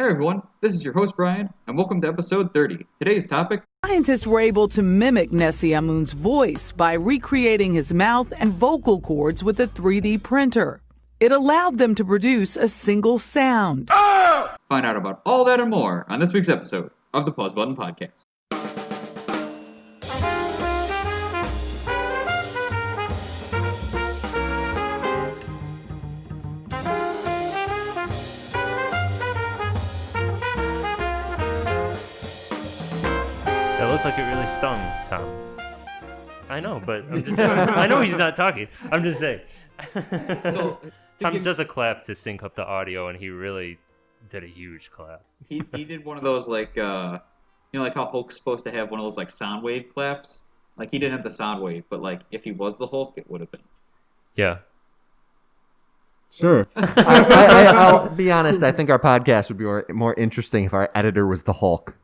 Hey everyone, this is your host Brian, and welcome to episode 30. Today's topic: Scientists were able to mimic Nessie Amun's voice by recreating his mouth and vocal cords with a 3D printer. It allowed them to produce a single sound. Find out about all that and more on this week's episode of the Pause Button Podcast. That looked like it really stung Tom. I know, but I'm just I know he's not talking. I'm just saying. Tom does a clap to sync up the audio, and he really did a huge clap. He did one of those like like how Hulk's supposed to have one of those like sound wave claps. Like he didn't have the sound wave, but like if he was the Hulk, it would have been. Yeah. Sure. I'll be honest. I think our podcast would be more interesting if our editor was the Hulk.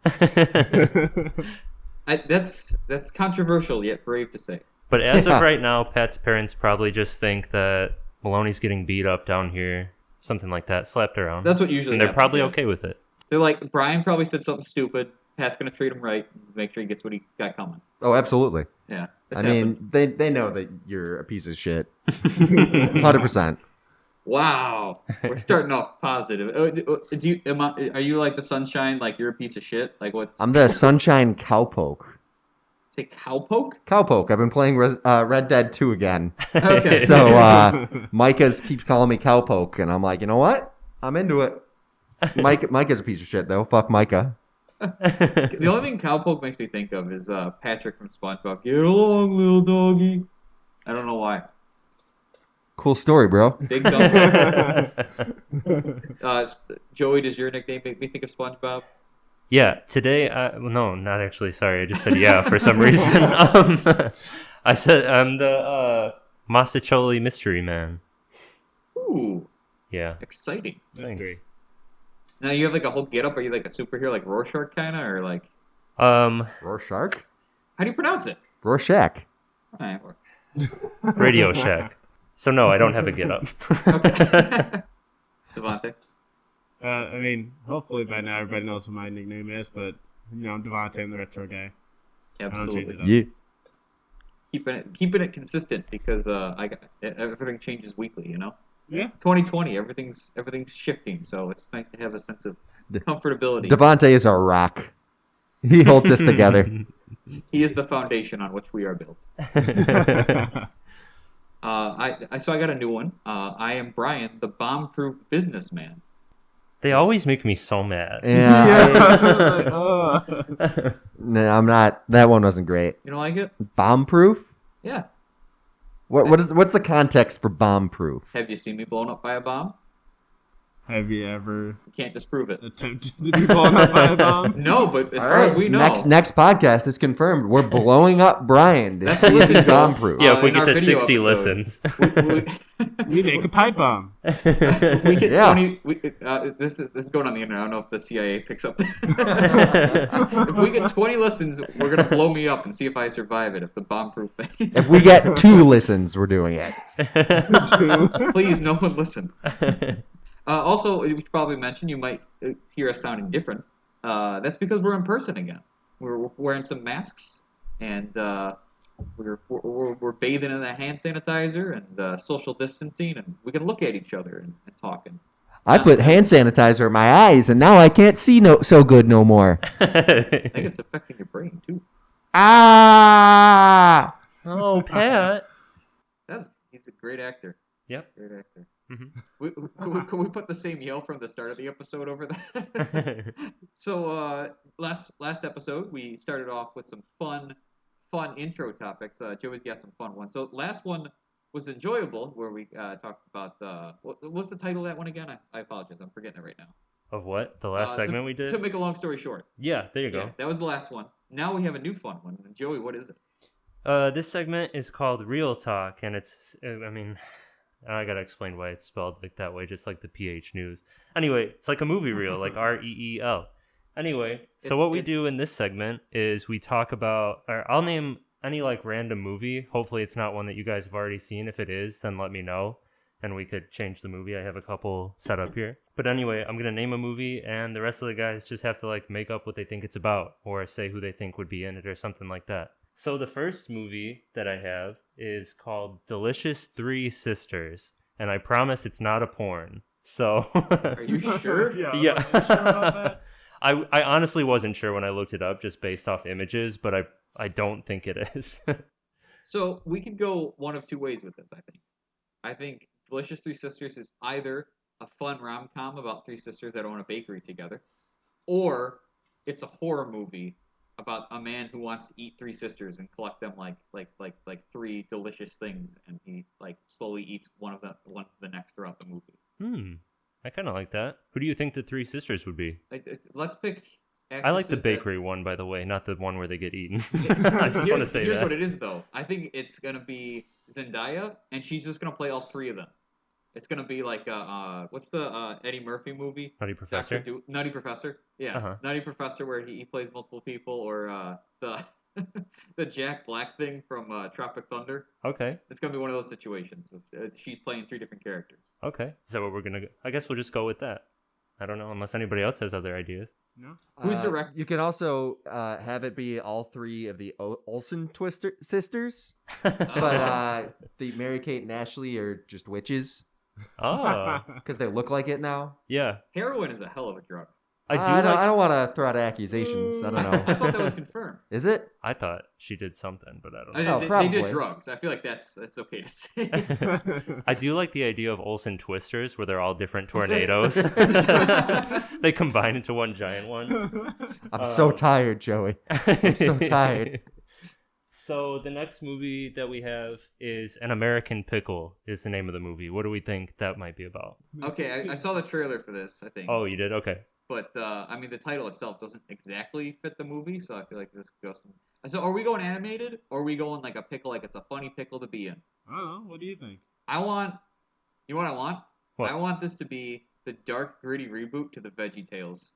That's controversial yet brave to say. But as of right now, Pat's parents probably just think that Maloney's getting beat up down here, something like that, slapped around. That's what usually and they're happens, probably yeah. okay with it. They're like, Brian probably said something stupid. Pat's gonna treat him right, make sure he gets what he's got coming. Oh, absolutely. Yeah. I mean, they know that you're a piece of shit. 100%. Wow, we're starting off positive. Are you like the sunshine? Like you're a piece of shit? Like what? I'm the Sunshine Cowpoke. Say cowpoke? Cowpoke. I've been playing Red Dead 2 again. Okay. So Micah keeps calling me Cowpoke, and I'm like, you know what? I'm into it. Micah's a piece of shit, though. Fuck Micah. The only thing cowpoke makes me think of is Patrick from SpongeBob. Get along, little doggy. I don't know why. Cool story, bro. Big dumb. Joey, does your nickname make me think of SpongeBob? Yeah, today, no, not actually, sorry, I just said yeah for some reason. I said I'm the Masacholi Mystery Man. Ooh. Yeah. Exciting. Mystery. Now you have like a whole getup. Are you like a superhero, like Rorschach kind of, or like? Rorschach? How do you pronounce it? Rorschach. All right. Radio Shack. So no, I don't have a get up. Okay. Devontae? I mean, hopefully by now everybody knows what my nickname is, but, I'm Devontae, I'm the retro guy. Absolutely. Yeah. Keeping it consistent because everything changes weekly, Yeah. 2020, everything's shifting, so it's nice to have a sense of comfortability. Devontae is our rock. He holds us together. He is the foundation on which we are built. I got a new one. I am Brian, the bomb-proof businessman. They always make me so mad. Yeah. No, I'm not. That one wasn't great. You don't like it? Bomb-proof? Yeah. What's the context for bomb-proof? Have you seen me blown up by a bomb? Have you ever You can't disprove it. attempted to be blown up by a bomb? No, but as All far right, as we know, next podcast is confirmed. We're blowing up Brian to That's see if listen he's to- bomb-proof. Yeah, if we in get our to video 60 episode, listens. We make a pipe bomb. we get Yeah. 20. This is going on the internet. I don't know if the CIA picks up. If we get 20 listens, we're gonna blow me up and see if I survive it. If the bomb-proof thing. If we get 2 listens, we're doing it. Please, no one listen. Also, we should probably mention you might hear us sounding different. That's because we're in person again. We're wearing some masks and we're bathing in that hand sanitizer and social distancing, and we can look at each other and talk. And I put hand sanitizer in my eyes, and now I can't see so good no more. I think it's affecting your brain too. Ah! Oh, Pat. He's a great actor. Yep. Great actor. Mm-hmm. Can we put the same yell from the start of the episode over that? So last episode we started off with some fun intro topics. Joey's got some fun ones. So last one was enjoyable, where we talked about what's the title of that one again? I apologize, I'm forgetting it right now. Of what? The last segment we did? To make a long story short. Yeah, there you go. Yeah, that was the last one. Now we have a new fun one. Joey, what is it? This segment is called Real Talk, and it's, I gotta explain why it's spelled like that way, just like the PH News. Anyway, it's like a movie reel, like REEL. Anyway, so what we do in this segment is we talk about, or I'll name any like random movie. Hopefully it's not one that you guys have already seen. If it is, then let me know. and we could change the movie. I have a couple set up here. But anyway, I'm going to name a movie, and the rest of the guys just have to like make up what they think it's about, or say who they think would be in it, or something like that. So the first movie that I have is called Delicious Three Sisters, and I promise it's not a porn. So Are you sure? Yeah. Yeah. Are you sure about that? I honestly wasn't sure when I looked it up just based off images, but I don't think it is. So we could go one of two ways with this, I think. I think Delicious Three Sisters is either a fun rom-com about three sisters that own a bakery together, or it's a horror movie about a man who wants to eat three sisters and collect them like three delicious things, and he like slowly eats one of the next throughout the movie. I kind of like that. Who do you think the three sisters would be? Let's pick. I like the actresses bakery one, by the way, not the one where they get eaten. that- I just want to say here's that. what it is, though. I think it's gonna be Zendaya, and she's just gonna play all three of them. It's gonna be like what's the Eddie Murphy movie? Nutty Professor? Nutty Professor. Yeah, Uh-huh. Nutty Professor, where he plays multiple people, or the the Jack Black thing from Tropic Thunder. Okay. It's gonna be one of those situations. She's playing three different characters. Okay. Is that what we're going to... I guess we'll just go with that. I don't know, unless anybody else has other ideas. No. Who's direct? You can also have it be all three of the Olsen sisters, but the Mary Kate and Ashley are just witches Oh, because they look like it now. yeah. Heroin is a hell of a drug. I do I like... don't want to throw out accusations. I don't I know. thought that was confirmed. Is it? I thought she did something, but I don't I know. mean, Oh, they did probably. drugs. I feel like that's okay to say. I do like the idea of Olsen Twisters, where they're all different tornadoes. They combine into one giant one. I'm so tired, Joey. I'm so tired. So the next movie that we have is An American Pickle is the name of the movie. What do we think that might be about? Okay, I saw the trailer for this, I think. Oh, you did? Okay. But, I mean, the title itself doesn't exactly fit the movie, so I feel like this goes... So are we going animated, or are we going like a pickle, like it's a funny pickle to be in? I don't know. What do you think? I want... You know what I want? What? I want this to be the dark, gritty reboot to the VeggieTales.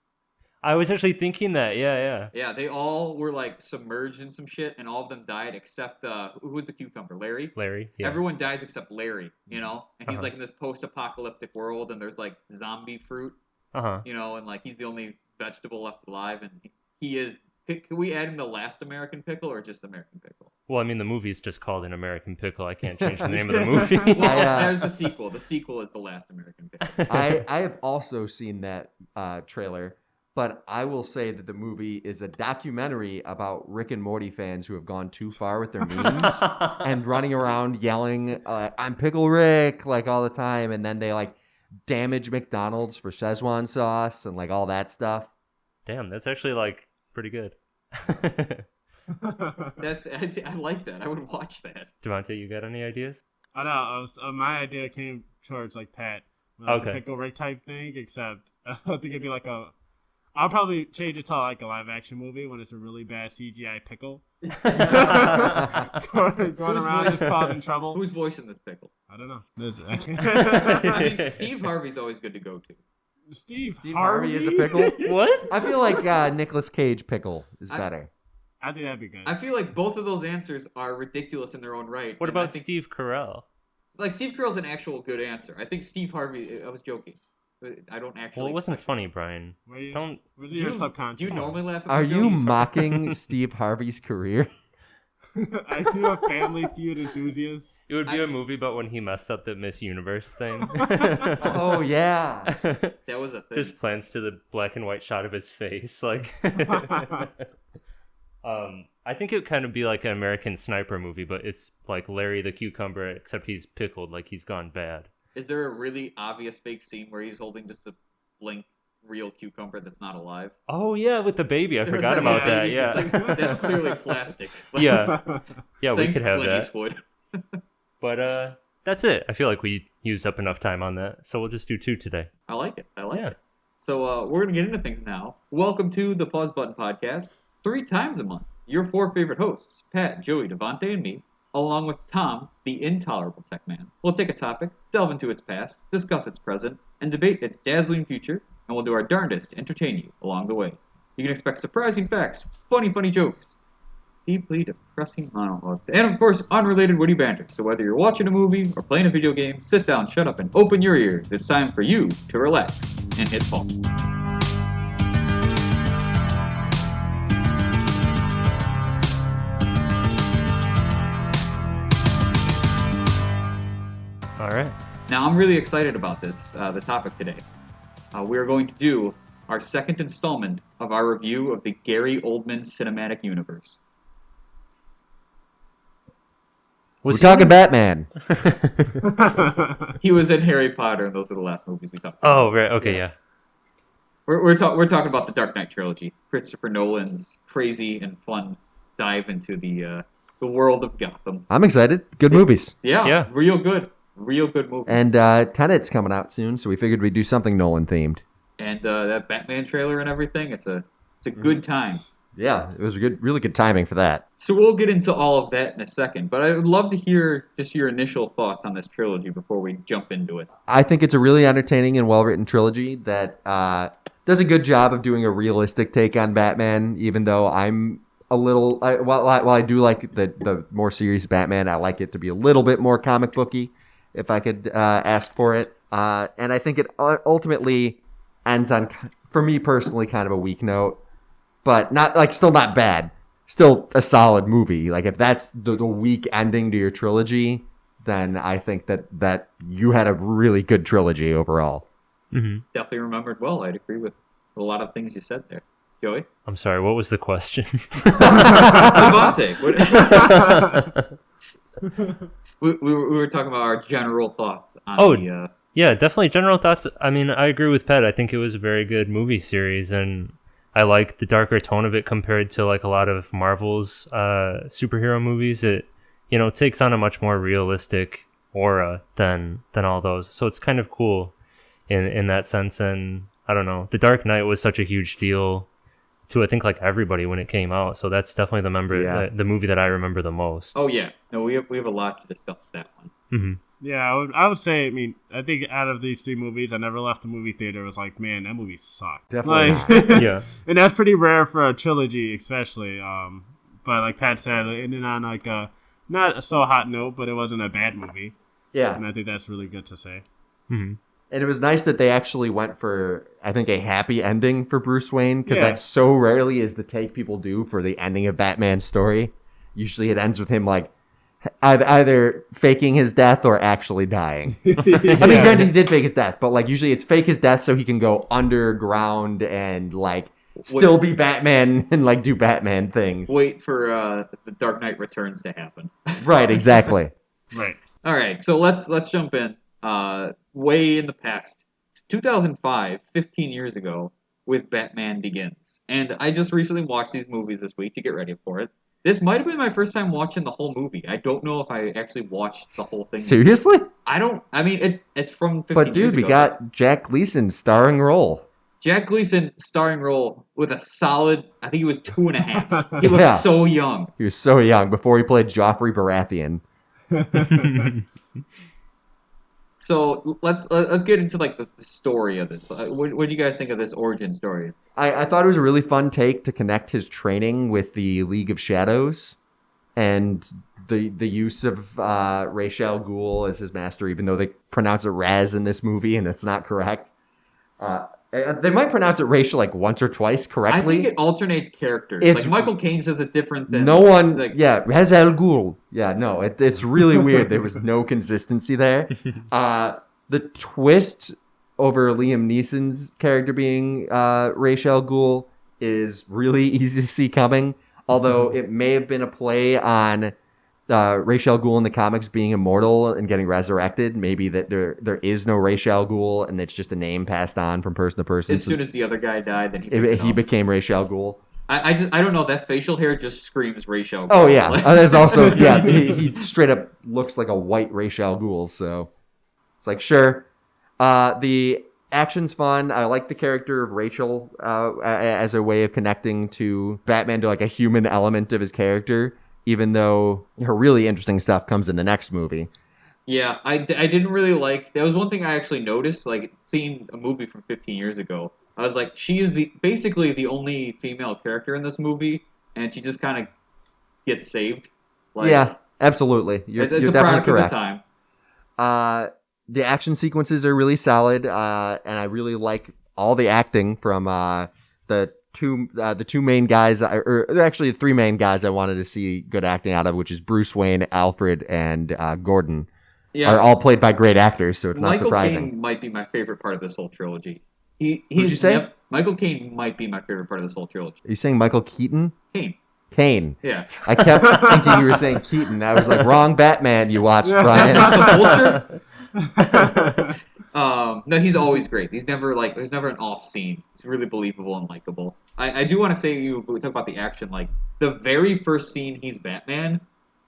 I was actually thinking that. Yeah. Yeah, they all were, like, submerged in some shit, and all of them died except, who was the cucumber? Larry? Larry. Yeah. Everyone dies except Larry, you know? And he's, Uh-huh. like, in this post-apocalyptic world, and there's, like, zombie fruit. Uh-huh. You know, and like he's the only vegetable left alive, and he is. Can we add in the last American Pickle or just American Pickle? Well, I mean, the movie's just called An American Pickle. I can't change the name of the movie. Well, there's the sequel. The sequel is the last American Pickle. I have also seen that trailer, but I will say that the movie is a documentary about Rick and Morty fans who have gone too far with their memes and running around yelling, "I'm Pickle Rick," like all the time, and then they like damage McDonald's for Szechuan sauce and like all that stuff. Damn, that's actually like pretty good. I like that. I would watch that. Devontae, you got any ideas? I know. My idea came towards like Pat, Okay. the Pickle Rick type thing. Except I think it'd be like I'll probably change it to like a live action movie when it's a really bad CGI pickle going around just causing trouble. Who's voicing this pickle? I don't know. I mean, Steve Harvey's always good to go to. Steve Harvey is a pickle. What? I feel like Nicolas Cage pickle is better. I think that'd be good. I feel like both of those answers are ridiculous in their own right. What and I about think, Steve Carell? Like Steve Carell's an actual good answer. I think Steve Harvey. I was joking. I don't actually. Well, it wasn't funny, Brian. Where's Don't. your subconscious? Do you normally laugh at Are my you jokes? mocking Steve Harvey's career? I do a Family Feud enthusiast. It would be a movie about when he messed up the Miss Universe thing. Oh yeah. That was a thing. Just plans to the black and white shot of his face, like. I think it would kind of be like an American Sniper movie, but it's like Larry the Cucumber, except he's pickled, like he's gone bad. Is there a really obvious fake scene where he's holding just a blank real cucumber that's not alive? Oh yeah, with the baby, I There's forgot that about that. baby, Yeah, it's like, that's clearly plastic. yeah, yeah. We Thanks, could have Clint that. Eastwood. But that's it. I feel like we used up enough time on that, so we'll just do 2 today. I like it. I like Yeah. it. So we're gonna get into things now. Welcome to the Pause Button Podcast. 3 times a month, your 4 favorite hosts, Pat, Joey, Devontae, and me, along with Tom, the intolerable tech man. We'll take a topic, delve into its past, discuss its present, and debate its dazzling future, and we'll do our darndest to entertain you along the way. You can expect surprising facts, funny jokes, deeply depressing monologues. And of course, unrelated witty banter. So whether you're watching a movie or playing a video game, sit down, shut up, and open your ears. It's time for you to relax and hit pause. All right. Now, I'm really excited about this, the topic today. We're going to do our second installment of our review of the Gary Oldman Cinematic Universe. We're talking Batman. He was in Harry Potter, and those were the last movies we talked about. Oh, right. Okay, yeah. We're talking about the Dark Knight Trilogy, Christopher Nolan's crazy and fun dive into the world of Gotham. I'm excited. Good movies. Yeah, real good movies. And Tenet's coming out soon, so we figured we'd do something Nolan themed. And that Batman trailer and everything, it's a good time. Yeah, it was really good timing for that. So we'll get into all of that in a second, but I would love to hear just your initial thoughts on this trilogy before we jump into it. I think it's a really entertaining and well-written trilogy that does a good job of doing a realistic take on Batman, even though I'm a little... While I do like the more serious Batman, I like it to be a little bit more comic booky, if I could ask for it. And I think it ultimately ends on, for me personally, kind of a weak note. But still not bad. Still a solid movie. Like, if that's the weak ending to your trilogy, then I think that you had a really good trilogy overall. Mm-hmm. Definitely remembered well. I'd agree with a lot of things you said there. Joey? I'm sorry, what was the question? Devontae, we were talking about our general thoughts on Yeah, definitely general thoughts. I mean, I agree with Pet. I think it was a very good movie series, and I like the darker tone of it compared to like a lot of Marvel's superhero movies. It takes on a much more realistic aura than all those. So it's kind of cool in that sense. And I don't know, The Dark Knight was such a huge deal to I think like everybody when it came out. So that's definitely the movie that I remember the most. Oh yeah, no, we have a lot to discuss with that one. Mm-hmm. Yeah, I would say, I think out of these three movies, I never left the movie theater. It was like, man, that movie sucked. Definitely. Yeah. And that's pretty rare for a trilogy, especially. But like Pat said, it ended on like a not a so hot note, but it wasn't a bad movie. Yeah. And I think that's really good to say. Mm-hmm. And it was nice that they actually went for, I think, a happy ending for Bruce Wayne, because that so rarely is the take people do for the ending of Batman's story. Usually it ends with him like either faking his death or actually dying. I mean, granted, he did fake his death, but like usually it's fake his death so he can go underground and like still be Batman and like do Batman things. Wait for the Dark Knight Returns to happen. Right, exactly. Right. All right, so let's jump in. Way in the past, 2005, 15 years ago, with Batman Begins. And I just recently watched these movies this week to get ready for it. This might have been my first time watching the whole movie. I don't know if I actually watched the whole thing. Seriously? It's from 15 years ago. But dude, we got Jack Gleason starring role. Jack Gleason starring role with a solid, I think he was 2.5. He looked so young. He was so young before he played Joffrey Baratheon. So let's get into like the story of this. What do you guys think of this origin story? I thought it was a really fun take to connect his training with the League of Shadows and the use of Ra's al Ghul as his master, even though they pronounce it Raz in this movie and it's not correct. They might pronounce it racial like once or twice correctly. I think it alternates characters. Like Michael Caine says it different than... No one... Ra's al Ghul. Yeah, no, it's really weird. There was no consistency there. The twist over Liam Neeson's character being Ra's al Ghul is really easy to see coming. Although it may have been a play on Ra's al Ghul in the comics being immortal and getting resurrected. Maybe that there is no Ra's al Ghul and it's just a name passed on from person to person. As soon as the other guy died, then he became Ra's al Ghul. I don't know, that facial hair just screams Ra's al Ghul. Oh yeah, there's also he straight up looks like a white Ra's al Ghul. So it's like sure. The action's fun. I like the character of Rachel as a way of connecting to Batman, to like a human element of his character. Even though her really interesting stuff comes in the next movie. Yeah, I didn't really like... That was one thing I actually noticed, like, seeing a movie from 15 years ago. I was like, she is basically the only female character in this movie, and she just kind of gets saved. Like, yeah, absolutely. You're, it's you're a definitely product of the correct. time. The action sequences are really solid, and I really like all the acting from the two main guys, or there are actually three main guys I wanted to see good acting out of, which is Bruce Wayne, Alfred, and Gordon. Yeah, Are all played by great actors, so it's not Michael surprising. Caine might be my favorite part of this whole trilogy. Who'd you say? Michael Caine might be my favorite part of this whole trilogy. Are you saying Michael Keaton? Caine. Kane. Yeah. I kept thinking you were saying Keaton. I was like, wrong Batman you watched, Brian. Not the Vulture. No, he's always great. He's never there's never an off scene. He's really believable and likable. I do want to say we talk about the action. Like the very first scene, he's Batman.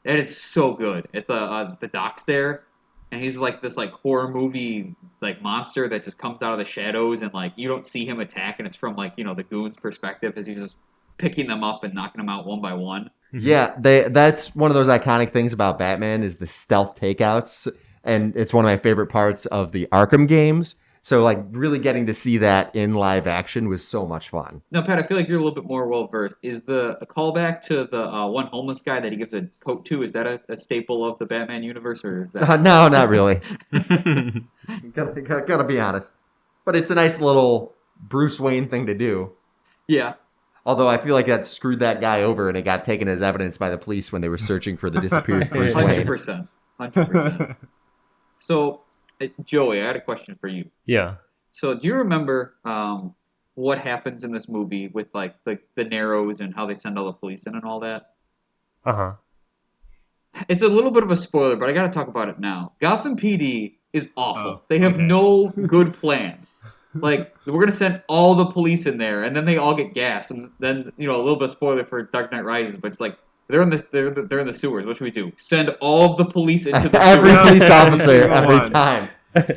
That is so good at the docks there, and he's like this like horror movie like monster that just comes out of the shadows, and like you don't see him attack, and it's from like the goons' perspective as he's just picking them up and knocking them out one by one. Yeah, that's one of those iconic things about Batman is the stealth takeouts, and it's one of my favorite parts of the Arkham games. So like really getting to see that in live action was so much fun. Now, Pat, I feel like you're a little bit more well versed. Is a callback to the one homeless guy that he gives a coat to? Is that a staple of the Batman universe, or is that? No, not really. gotta be honest, but it's a nice little Bruce Wayne thing to do. Yeah. Although I feel like that screwed that guy over, and it got taken as evidence by the police when they were searching for the disappeared Bruce Wayne. 100%. So, Joey, I had a question for you. Yeah. So, do you remember what happens in this movie with like the Narrows and how they send all the police in and all that? Uh-huh. It's a little bit of a spoiler, but I got to talk about it now. Gotham PD is awful. Oh, they have okay. no good plan. Like, we're going to send all the police in there, and then they all get gas. And then, a little bit of spoiler for Dark Knight Rises, but it's like, they're in the sewers. What should we do? Send all of the police into the Every sewers. police officer, every One. time.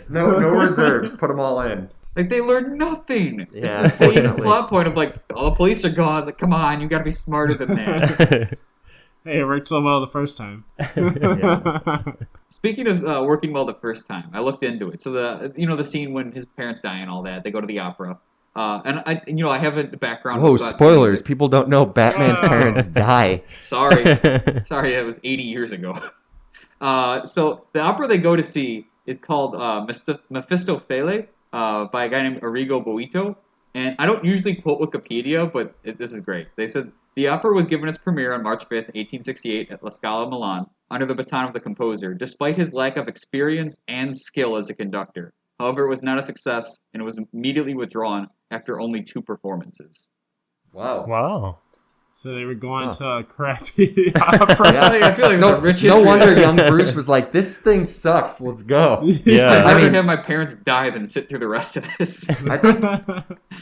No reserves. Put them all in. Like, they learn nothing. Yeah, It's the same unfortunately. plot point of, like, all the police are gone. It's like, come on, you got to be smarter than that. Hey, it worked so well the first time. Speaking of working well the first time, I looked into it. So the scene when his parents die and all that, they go to the opera. And I have a background. Whoa, with spoilers. music. People don't know Batman's parents die. Sorry, it was 80 years ago. So the opera they go to see is called Mephistopheles by a guy named Arrigo Boito. And I don't usually quote Wikipedia, but this is great. They said, the opera was given its premiere on March 5th, 1868 at La Scala, Milan, under the baton of the composer, despite his lack of experience and skill as a conductor. However, it was not a success, and it was immediately withdrawn after only 2 performances. Wow. Wow. So they were going to a crappy opera. Yeah. I feel like No, it's a rich no history. wonder young Bruce was like, this thing sucks. Let's go. Yeah. I'd I rather mean- have my parents die than sit through the rest of this. I think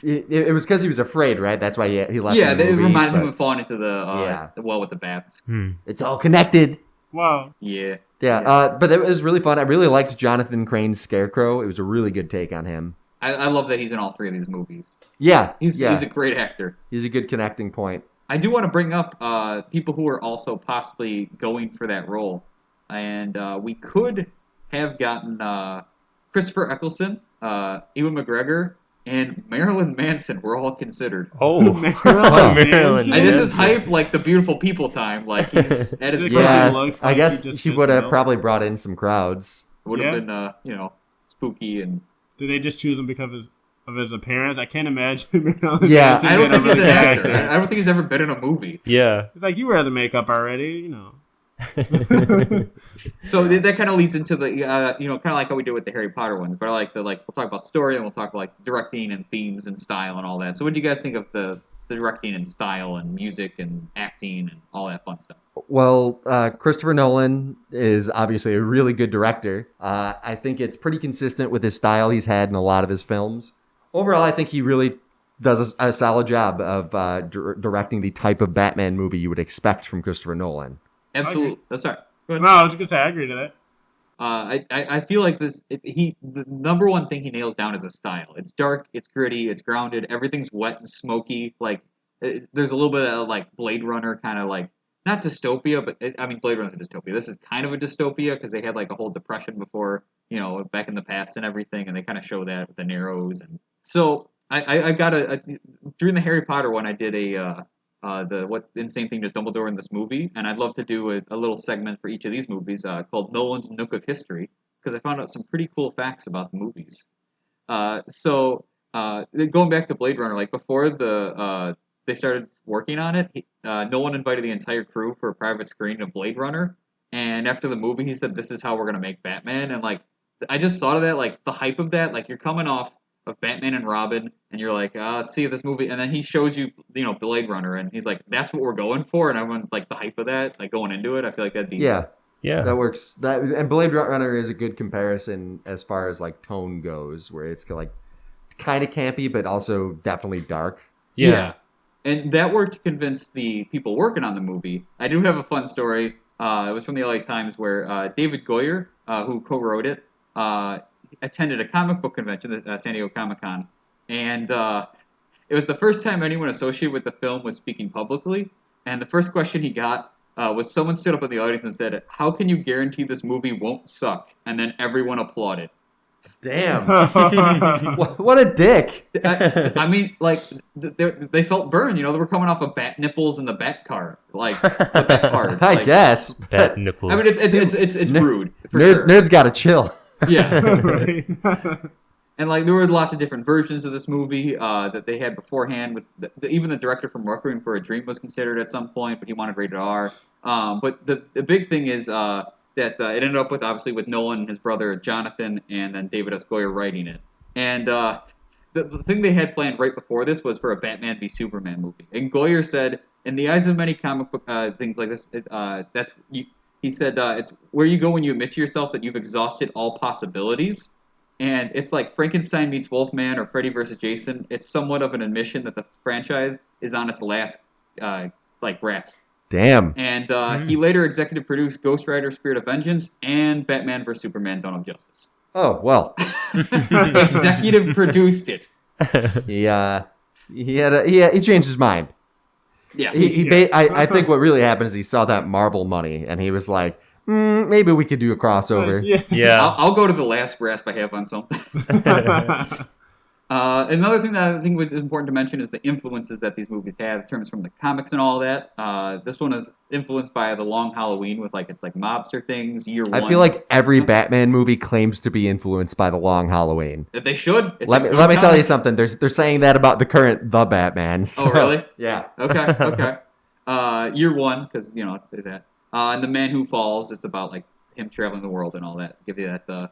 it was because he was afraid, right? That's why he left. Yeah, the they movie, reminded him but of falling into Yeah. the well with the bats. It's all connected. Wow. Yeah. Yeah, but it was really fun. I really liked Jonathan Crane's Scarecrow. It was a really good take on him. I love that he's in all 3 of these movies. Yeah, He's a great actor. He's a good connecting point. I do want to bring up people who are also possibly going for that role. And we could have gotten Christopher Eccleston, Ewan McGregor, and Marilyn Manson were all considered. Oh, Marilyn Marilyn. Manson? And this is Manson. hype like the Beautiful People time. Like he's at his Is it prime. Yeah, Yeah, looks I like guess he just she fits would the have bill. probably brought in some crowds. Would have Yeah. been spooky and. Did they just choose him because of his appearance? I can't imagine Marilyn Yeah, Manson I don't being think a he's an really actor. good I don't think he's ever been in a movie. Yeah. It's like, you wear the makeup already, So that kind of leads into the kind of like how we did with the Harry Potter ones. But I like we'll talk about story and we'll talk like directing and themes and style and all that. So what do you guys think of the directing and style and music and acting and all that fun stuff? Well, Christopher Nolan is obviously a really good director. I think it's pretty consistent with his style he's had in a lot of his films. Overall, I think he really does a solid job of directing the type of Batman movie you would expect from Christopher Nolan. Absolutely. That's right. Go ahead. No, I was just going to say, I agree to that. I feel like the number one thing he nails down is a style. It's dark, it's gritty, it's grounded. Everything's wet and smoky. Like there's a little bit of like Blade Runner kind of like not dystopia, but Blade Runner's a dystopia. This is kind of a dystopia because they had like a whole depression before, back in the past and everything, and they kind of show that with the Narrows. And so I got during the Harry Potter one, I did a what insane thing does Dumbledore in this movie, and I'd love to do a little segment for each of these movies called Nolan's Nook of History, because I found out some pretty cool facts about the movies. Going back to Blade Runner, like before they started working on it, Nolan invited the entire crew for a private screening of Blade Runner, and after the movie, he said, "This is how we're gonna make Batman." And like, I just thought of that, like the hype of that, like you're coming off of Batman and Robin, and you're like, let's see this movie, and then he shows you, Blade Runner, and he's like, "That's what we're going for," and everyone's like, the hype of that, like going into it, I feel like that'd be Yeah. That works. And Blade Runner is a good comparison as far as like tone goes, where it's like kind of campy, but also definitely dark. Yeah. And that worked to convince the people working on the movie. I do have a fun story. It was from the LA Times where David Goyer, who co-wrote it, attended a comic book convention at San Diego Comic-Con. And it was the first time anyone associated with the film was speaking publicly. And the first question he got was someone stood up in the audience and said, "How can you guarantee this movie won't suck?" And then everyone applauded. Damn. What a dick. I mean, like, they felt burned, they were coming off of bat nipples in the bat car. Like, the bat card. I guess. Bat nipples. I mean, it's rude. For sure. Nerds gotta chill. Yeah. Right. And, like, there were lots of different versions of this movie that they had beforehand. With even the director from Requiem for a Dream was considered at some point, but he wanted rated R. But the big thing is that it ended up obviously with Nolan, his brother Jonathan, and then David S. Goyer writing it. And the thing they had planned right before this was for a Batman v Superman movie. And Goyer said, "In the eyes of many comic book things like this, he said, it's where you go when you admit to yourself that you've exhausted all possibilities. And it's like Frankenstein meets Wolfman or Freddy versus Jason. It's somewhat of an admission that the franchise is on its last grasp." Damn. And he later executive produced Ghost Rider: Spirit of Vengeance and Batman vs Superman: Dawn of Justice. Oh, well. Executive produced it. He changed his mind. Yeah. I think what really happened is he saw that Marvel money and he was like, maybe we could do a crossover. Yeah. I'll go to the last grasp I have on something. Another thing that I think is important to mention is the influences that these movies have in terms from the comics and all that. This one is influenced by The Long Halloween with it's mobster things, Year One. I feel like every Batman movie claims to be influenced by The Long Halloween. They should. Let me tell you something. They're saying that about the current The Batman. So, oh, really? Yeah. Okay. Year One, because, let's say that. And The Man Who Falls, it's about, him traveling the world and all that. Give you that,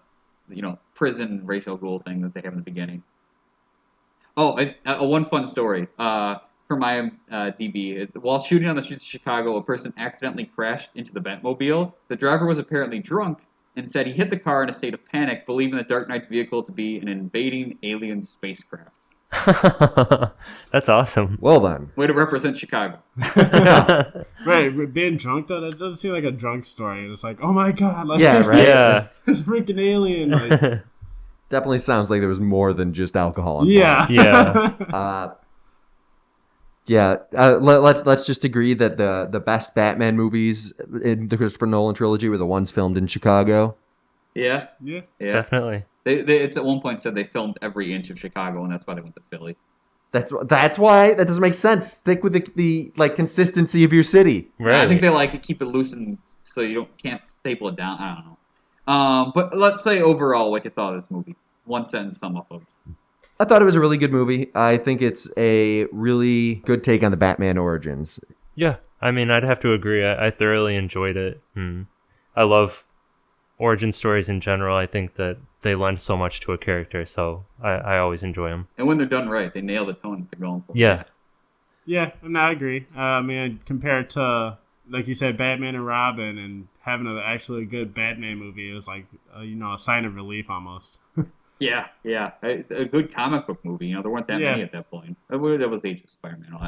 prison Rachel Gould thing that they have in the beginning. Oh, one fun story from IMDb. While shooting on the streets of Chicago, a person accidentally crashed into the Batmobile. The driver was apparently drunk and said he hit the car in a state of panic, believing the Dark Knight's vehicle to be an invading alien spacecraft. That's awesome. Well then. Way to represent Chicago. Right, but being drunk though, that doesn't seem like a drunk story. It's like, oh my god, yeah, right. Yeah. It's a freaking alien. Definitely sounds like there was more than just alcohol Yeah. Let's just agree that the best Batman movies in the Christopher Nolan trilogy were the ones filmed in Chicago. Yeah. Definitely. It's at one point said they filmed every inch of Chicago, and that's why they went to Philly. That's why that doesn't make sense. Stick with the consistency of your city. Right. I think they keep it loose and so you can't staple it down. I don't know. But let's say overall what you thought of this movie. One sentence sum up of. I thought it was a really good movie. I think it's a really good take on the Batman origins. Yeah, I mean, I'd have to agree. I thoroughly enjoyed it. I love origin stories in general. I think that they lend so much to a character, so I always enjoy them. And when they're done right, they nail the tone they're going for. Yeah. Yeah, and I agree. I mean, compared to, like you said, Batman and Robin and having an actually good Batman movie, it was like, a sign of relief almost. Yeah. A good comic book movie. There weren't that many at that point. That was the age of Spider-Man.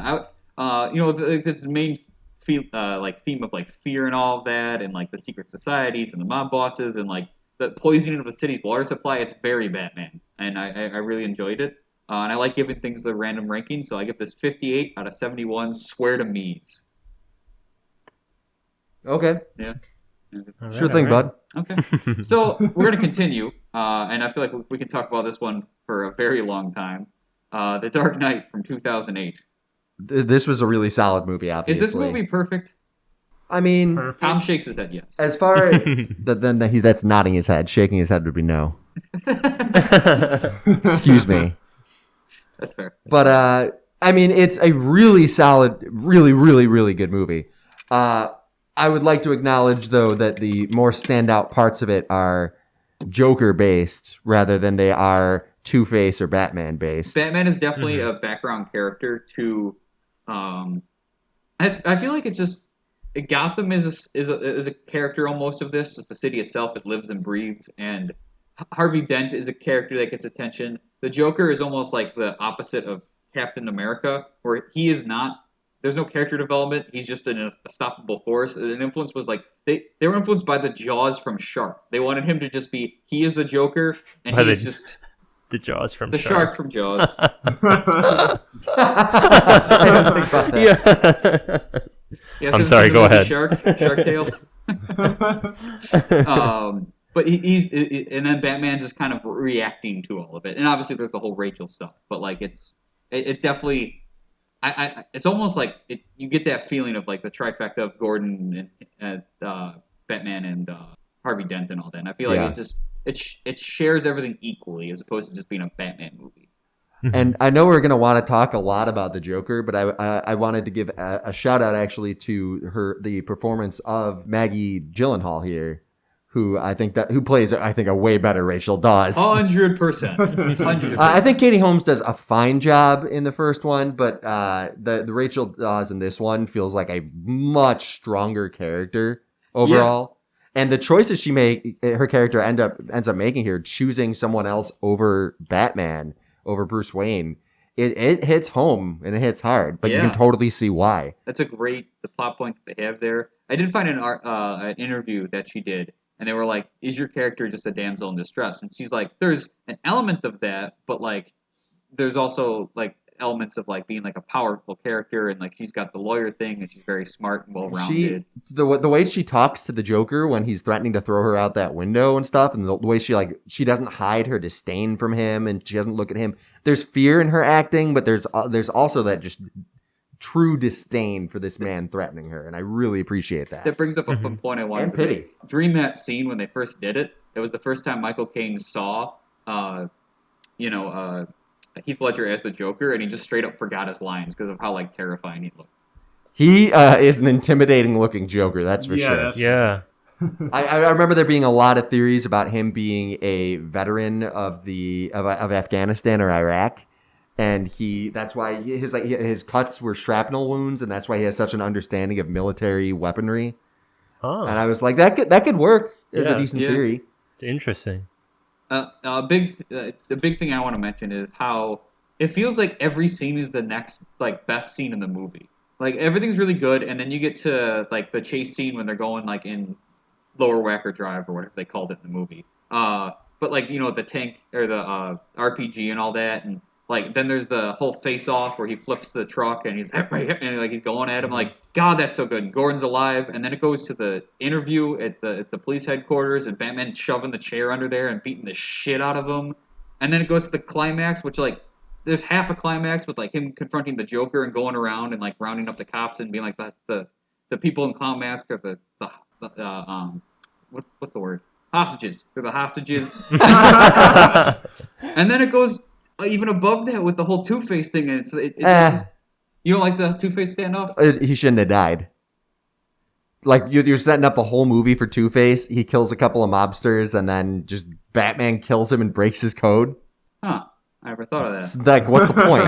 This main theme of fear and all of that, and the secret societies and the mob bosses and the poisoning of the city's water supply. It's very Batman, and I really enjoyed it. And I like giving things the random ranking, so I give this 58 out of 71 swear to me's. Okay. Yeah. Sure thing, bud. Okay. So we're going to continue, and I feel like we can talk about this one for a very long time. The Dark Knight from 2008. This was a really solid movie, Is obviously. this movie perfect? I mean, Perfect. Tom shakes his head yes. as far as then that's nodding his head. Shaking his head would be no. Excuse me. That's fair. But I mean, it's a really solid, really, really, really good movie. I would like to acknowledge, though, that the more standout parts of it are Joker based rather than they are Two-Face or Batman based. Batman is definitely a background character to. I feel like it's just Gotham is a character almost of this. Just the city itself, it lives and breathes, and Harvey Dent is a character that gets attention. The Joker is almost like the opposite of Captain America, where he is not. There's no character development. He's just an unstoppable force. An influence was like they were influenced by the Jaws from Shark. They wanted him to just be he is the Joker, and he's just the Jaws from the shark from Jaws. I didn't think about that. Yeah, I'm sorry. Go ahead. Shark Tale. But he's and then Batman's just kind of reacting to all of it, and obviously there's the whole Rachel stuff. But like it's definitely. It's almost like you get that feeling of like the trifecta of Gordon and Batman and Harvey Dent and all that. And I feel like it shares everything equally as opposed to just being a Batman movie. And I know we're going to want to talk a lot about the Joker, but I wanted to give a shout out actually to the performance of Maggie Gyllenhaal here, who plays a way better Rachel Dawes. 100%. I think Katie Holmes does a fine job in the first one, but the Rachel Dawes in this one feels like a much stronger character overall. Yeah. And the choices her character ends up making here, choosing someone else over Batman, over Bruce Wayne, it hits home and it hits hard, but you can totally see why. That's the plot point that they have there. I did find an interview that she did. And they were like, is your character just a damsel in distress? And she's like, there's an element of that, but like, there's also like elements of like being like a powerful character, and like she's got the lawyer thing, and she's very smart and well-rounded. The way she talks to the Joker when he's threatening to throw her out that window and stuff, and the way she doesn't hide her disdain from him, and she doesn't look at him. There's fear in her acting, but there's also that just true disdain for this man threatening her, and I really appreciate that. That brings up a point I wanted and to pity. make. During that scene when they first did it, it was the first time Michael Caine saw, Heath Ledger as the Joker, and he just straight up forgot his lines because of how like terrifying he looked. He is an intimidating looking Joker, that's for sure. Yeah. I remember there being a lot of theories about him being a veteran of Afghanistan or Iraq. And that's why his cuts were shrapnel wounds, and that's why he has such an understanding of military weaponry. Oh. And I was like, that could work as a decent theory. It's interesting. The big thing I want to mention is how it feels like every scene is the next like best scene in the movie. Like everything's really good, and then you get to like the chase scene when they're going like in Lower Wacker Drive or whatever they called it in the movie. But like the tank or the RPG and all that, and like then there's the whole face off where he flips the truck and he's and he's going at him. Like, God, that's so good. And Gordon's alive, and then it goes to the interview at the police headquarters, and Batman shoving the chair under there and beating the shit out of him. And then it goes to the climax, which like there's half a climax with like him confronting the Joker and going around and like rounding up the cops and being like the people in clown mask are what's the word? Hostages. They're the hostages. And then it goes even above that with the whole Two-Face thing, and you don't like the Two-Face standoff? He shouldn't have died. Like you're setting up a whole movie for Two-Face. He kills a couple of mobsters, and then just Batman kills him and breaks his code. Huh? I never thought of that. It's like, what's the point?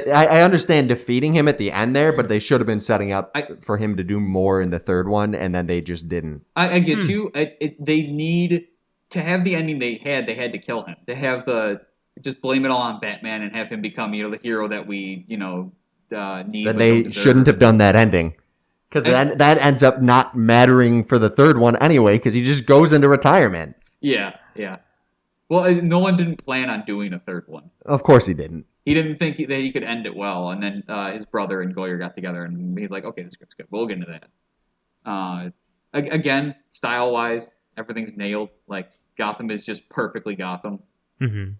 I understand defeating him at the end there, but they should have been setting up for him to do more in the third one, and then they just didn't. I get you. They need to have the ending they had. They had to kill him. To have just blame it all on Batman and have him become, the hero that we, need. But they shouldn't have done that ending. Because that ends up not mattering for the third one anyway, because he just goes into retirement. Yeah. Well, Nolan didn't plan on doing a third one. Of course he didn't. He didn't think that he could end it well, and then his brother and Goyer got together, and he's like, okay, the script's good. We'll get into that. Again, style-wise, everything's nailed. Like, Gotham is just perfectly Gotham. Mm-hmm.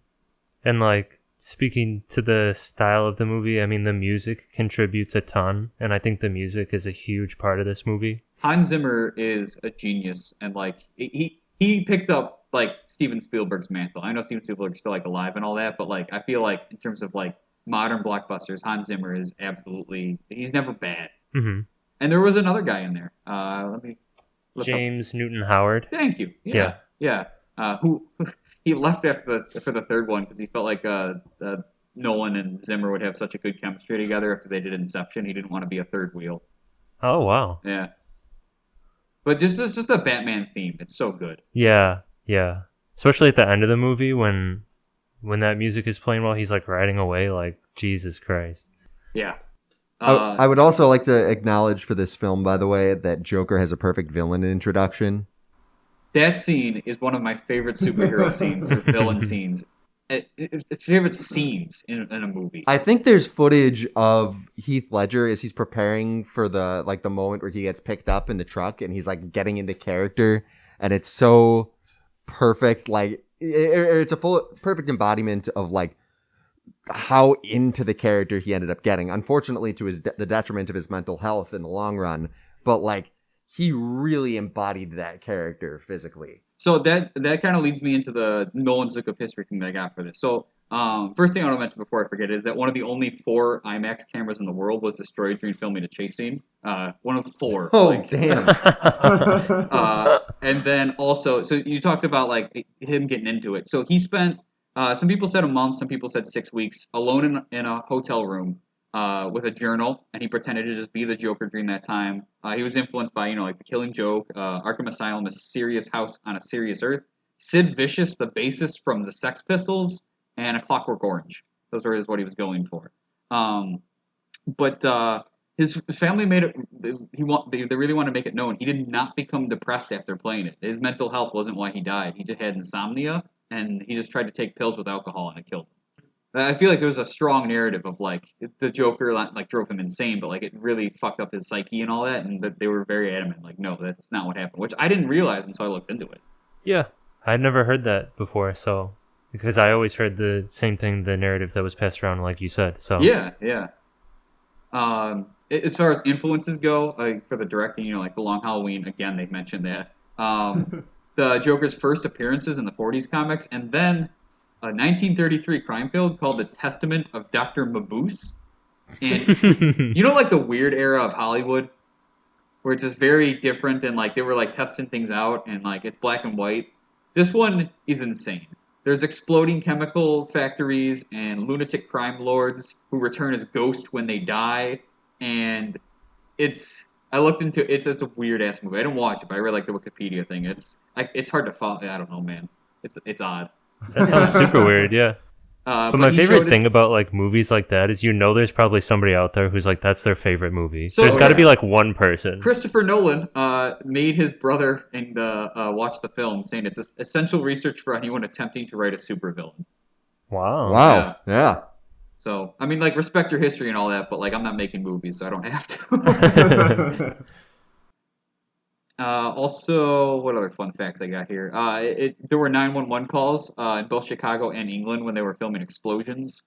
And, like, speaking to the style of the movie, I mean, the music contributes a ton, and I think the music is a huge part of this movie. Hans Zimmer is a genius, and like he picked up like Steven Spielberg's mantle. I know Steven Spielberg's still like alive and all that, but like I feel like in terms of like modern blockbusters, Hans Zimmer is he's never bad. Mm-hmm. And there was another guy in there. Let me look James Newton Howard. Thank you. Yeah. Who he left for the third one because he felt like Nolan and Zimmer would have such a good chemistry together after they did Inception. He didn't want to be a third wheel. Oh wow. Yeah. But just the Batman theme, it's so good. Yeah. Especially at the end of the movie when that music is playing while he's like riding away, like Jesus Christ. Yeah. I would also like to acknowledge for this film, by the way, that Joker has a perfect villain introduction. That scene is one of my favorite superhero scenes or villain scenes. Favorite scenes in a movie. I think there's footage of Heath Ledger as he's preparing for the moment where he gets picked up in the truck and he's like getting into character, and it's so perfect. Like it's a perfect embodiment of like how into the character he ended up getting. Unfortunately, to the detriment of his mental health in the long run, but like he really embodied that character physically. So that kind of leads me into the Nolan's Look of History thing that I got for this. So first thing I want to mention before I forget is that one of the only 4 IMAX cameras in the world was destroyed during filming a chase scene. One of 4. Oh, damn. And then also, so you talked about like him getting into it. So he spent, some people said a month, some people said 6 weeks, alone in a hotel room with a journal, and he pretended to just be the Joker during that time. He was influenced by, like The Killing Joke, Arkham Asylum, A Serious House on a Serious Earth, Sid Vicious, the bassist from the Sex Pistols, and A Clockwork Orange. Those were what he was going for. But his family made it. They really want to make it known he did not become depressed after playing it. His mental health wasn't why he died. He just had insomnia, and he just tried to take pills with alcohol, and it killed him. I feel like there was a strong narrative of like the Joker like drove him insane, but like it really fucked up his psyche and all that, and that they were very adamant, like no, that's not what happened, which I didn't realize until I looked into it. Yeah, I'd never heard that before, so because I always heard the same thing, the narrative that was passed around, like you said. So yeah. As far as influences go, like for the directing, like The Long Halloween, again they mentioned that. The Joker's first appearances in the 40s comics, and then a 1933 crime film called The Testament of Dr. Mabuse. And like the weird era of Hollywood where it's just very different and like they were like testing things out and like it's black and white. This one is insane. There's exploding chemical factories and lunatic crime lords who return as ghosts when they die, and I looked into it. It's a weird ass movie. I didn't watch it, but I read like the Wikipedia thing. It's hard to follow. I don't know, man. It's odd. That sounds super weird, yeah. But my favorite thing about like movies like that is there's probably somebody out there who's like that's their favorite movie. So, there's got to be like one person. Christopher Nolan made his brother and watch the film, saying it's essential research for anyone attempting to write a supervillain. Wow. Yeah. So I mean, like respect your history and all that, but like I'm not making movies, so I don't have to. Also, what other fun facts I got here? There were 911 calls in both Chicago and England when they were filming explosions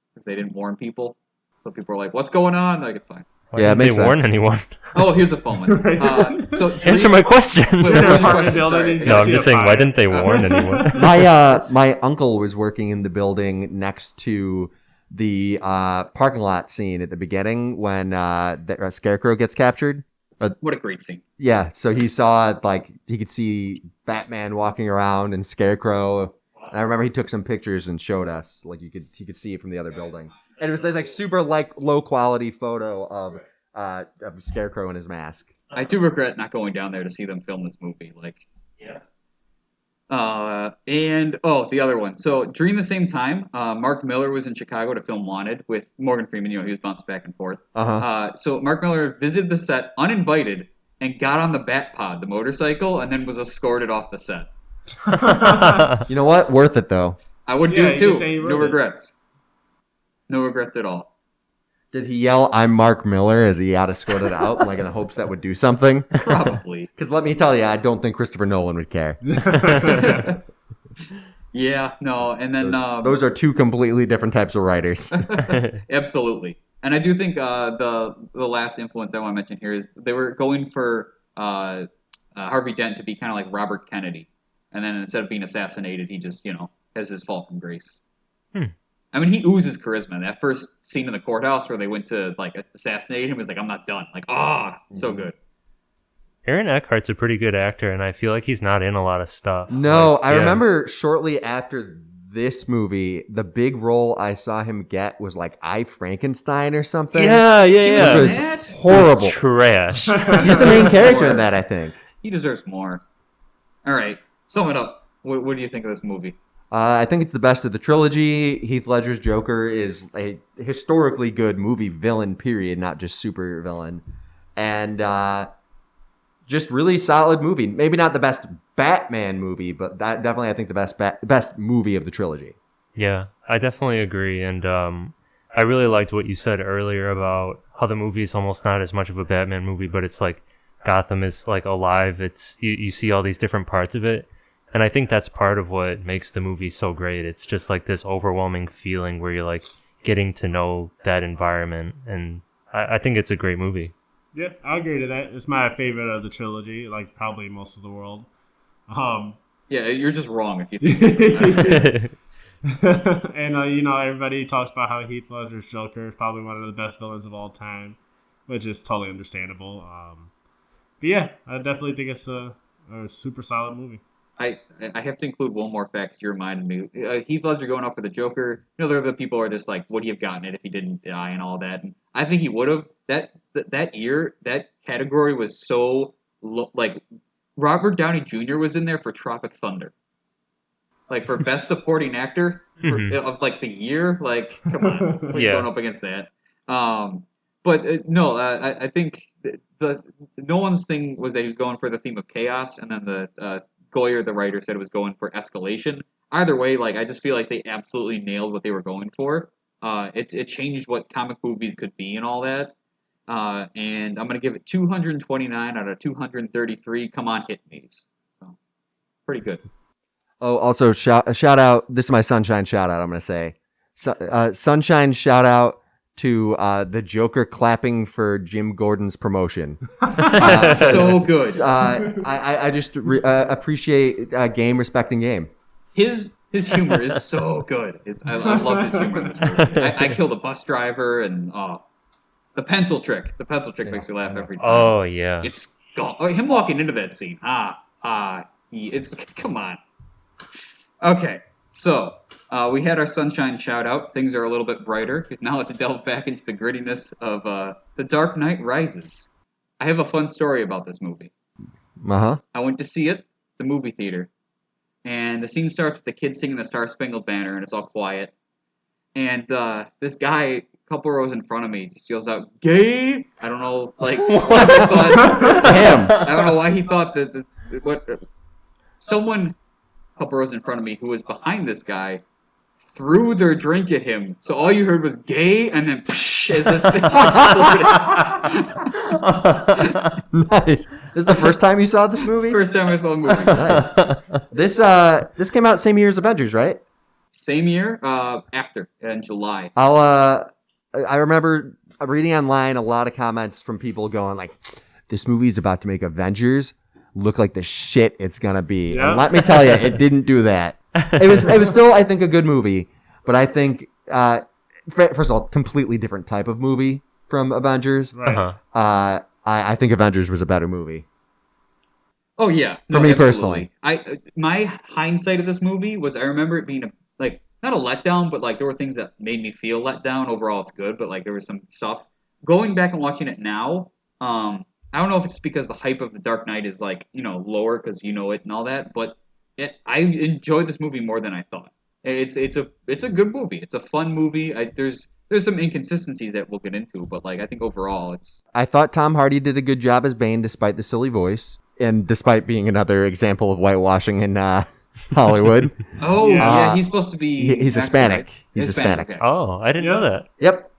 because they didn't warn people. So people were like, "What's going on?" Like, it's fine. Why didn't they warn anyone? Oh, here's a phone one. Answer my question. Sorry. No, I'm just saying, why didn't they warn anyone? My uncle was working in the building next to the parking lot scene at the beginning when the Scarecrow gets captured. What a great scene. Yeah, so he saw, like, he could see Batman walking around and Scarecrow. And I remember he took some pictures and showed us. Like, he could see it from the other building. And it was this, like, super, like, low-quality photo of Scarecrow in his mask. I do regret not going down there to see them film this movie. Like, yeah. And the other one. So during the same time, Mark Miller was in Chicago to film Wanted with Morgan Freeman. He was bounced back and forth. So Mark Miller visited the set uninvited and got on the Bat Pod, the motorcycle, and then was escorted off the set. You know what? Worth it though. I would do it too. No regrets. No regrets at all. Did he yell, "I'm Mark Miller" as he got escorted out, like in the hopes that would do something? Probably. Because let me tell you, I don't think Christopher Nolan would care. Yeah, no, and then Those are two completely different types of writers. absolutely. And I do think the last influence I want to mention here is they were going for Harvey Dent to be kind of like Robert Kennedy, and then instead of being assassinated, he just has his fall from grace. I mean, he oozes charisma. That first scene in the courthouse where they went to like assassinate him is like, I'm not done. Like, so good. Aaron Eckhart's a pretty good actor, and I feel like he's not in a lot of stuff. No, Like, I remember shortly after this movie, the big role I saw him get was like I, Frankenstein or something. Yeah. He Which was That? horrible. It's trash. He's the main character in that, I think. He deserves more. All right, sum it up. What do you think of this movie? I think it's the best of the trilogy. Heath Ledger's Joker is a historically good movie villain, period, not just super villain. And just really solid movie. Maybe not the best Batman movie, but that definitely I think the best movie of the trilogy. Yeah, I definitely agree. And I really liked what you said earlier about how the movie is almost not as much of a Batman movie, but it's like Gotham is like alive. It's you see all these different parts of it. And I think that's part of what makes the movie so great. It's just like this overwhelming feeling where you're like getting to know that environment. And I think it's a great movie. Yeah, I agree to that. It's my favorite of the trilogy, like probably most of the world. Yeah, you're just wrong if you think And everybody talks about how Heath Ledger's Joker is probably one of the best villains of all time, which is totally understandable. But yeah, I definitely think it's a super solid movie. I have to include one more fact you reminded me. Heath Ledger going up for the Joker. There are the people who are just like, would he have gotten it if he didn't die and all that? And I think he would have. That year, that category was so like Robert Downey Jr. was in there for Tropic Thunder, like for best supporting actor of like the year. Like, come on, when you're going up against that. No, I think the Nolan's thing was that he was going for the theme of chaos, and then the Goyer, the writer, said it was going for escalation. Either way, like I just feel like they absolutely nailed what they were going for. It changed what comic movies could be and all that. And I'm gonna give it 229 out of 233. Come on, hit me's. So pretty good. Oh, also shout out. This is my Sunshine shout out. I'm gonna say, Sunshine shout out to the Joker clapping for Jim Gordon's promotion. So good. I just appreciate game respecting game. His humor is so good. I love his humor in this movie. I kill the bus driver and the pencil trick. The pencil trick makes me laugh every time. Oh yeah. It's him walking into that scene. It's come on. Okay, so we had our Sunshine shout out. Things are a little bit brighter. Now let's delve back into the grittiness of The Dark Knight Rises. I have a fun story about this movie. I went to see it, the movie theater, and the scene starts with the kids singing the Star Spangled Banner, and it's all quiet. And this guy, a couple rows in front of me, just yells out, "Gay!" I don't know, like, I don't know why he thought that. Someone, a couple rows in front of me, who was behind this guy, threw their drink at him. So all you heard was "gay," and then psh, as this thing exploded. Nice. This is the first time you saw this movie? First time I saw the movie. Nice. This came out same year as Avengers, right? Same year, after, in July. I remember reading online a lot of comments from people going like, "This movie is about to make Avengers look like the shit it's gonna be." Yep. And let me tell you, it didn't do that. It was still, I think, a good movie, but I think first of all, completely different type of movie from Avengers. Right. I think Avengers was a better movie. Oh yeah, for me personally. My hindsight of this movie was I remember it being not a letdown, but like there were things that made me feel let down. Overall, it's good, but like there was some stuff. Going back and watching it now, I don't know if it's because the hype of The Dark Knight is like lower because it and all that, but I enjoyed this movie more than I thought. It's a good movie. It's a fun movie. There's some inconsistencies that we'll get into, but like I think overall it's. I thought Tom Hardy did a good job as Bane, despite the silly voice, and despite being another example of whitewashing in Hollywood. Oh yeah, he's supposed to be. He's Hispanic. Right? He's Hispanic. Okay. Oh, I didn't know that. Yep.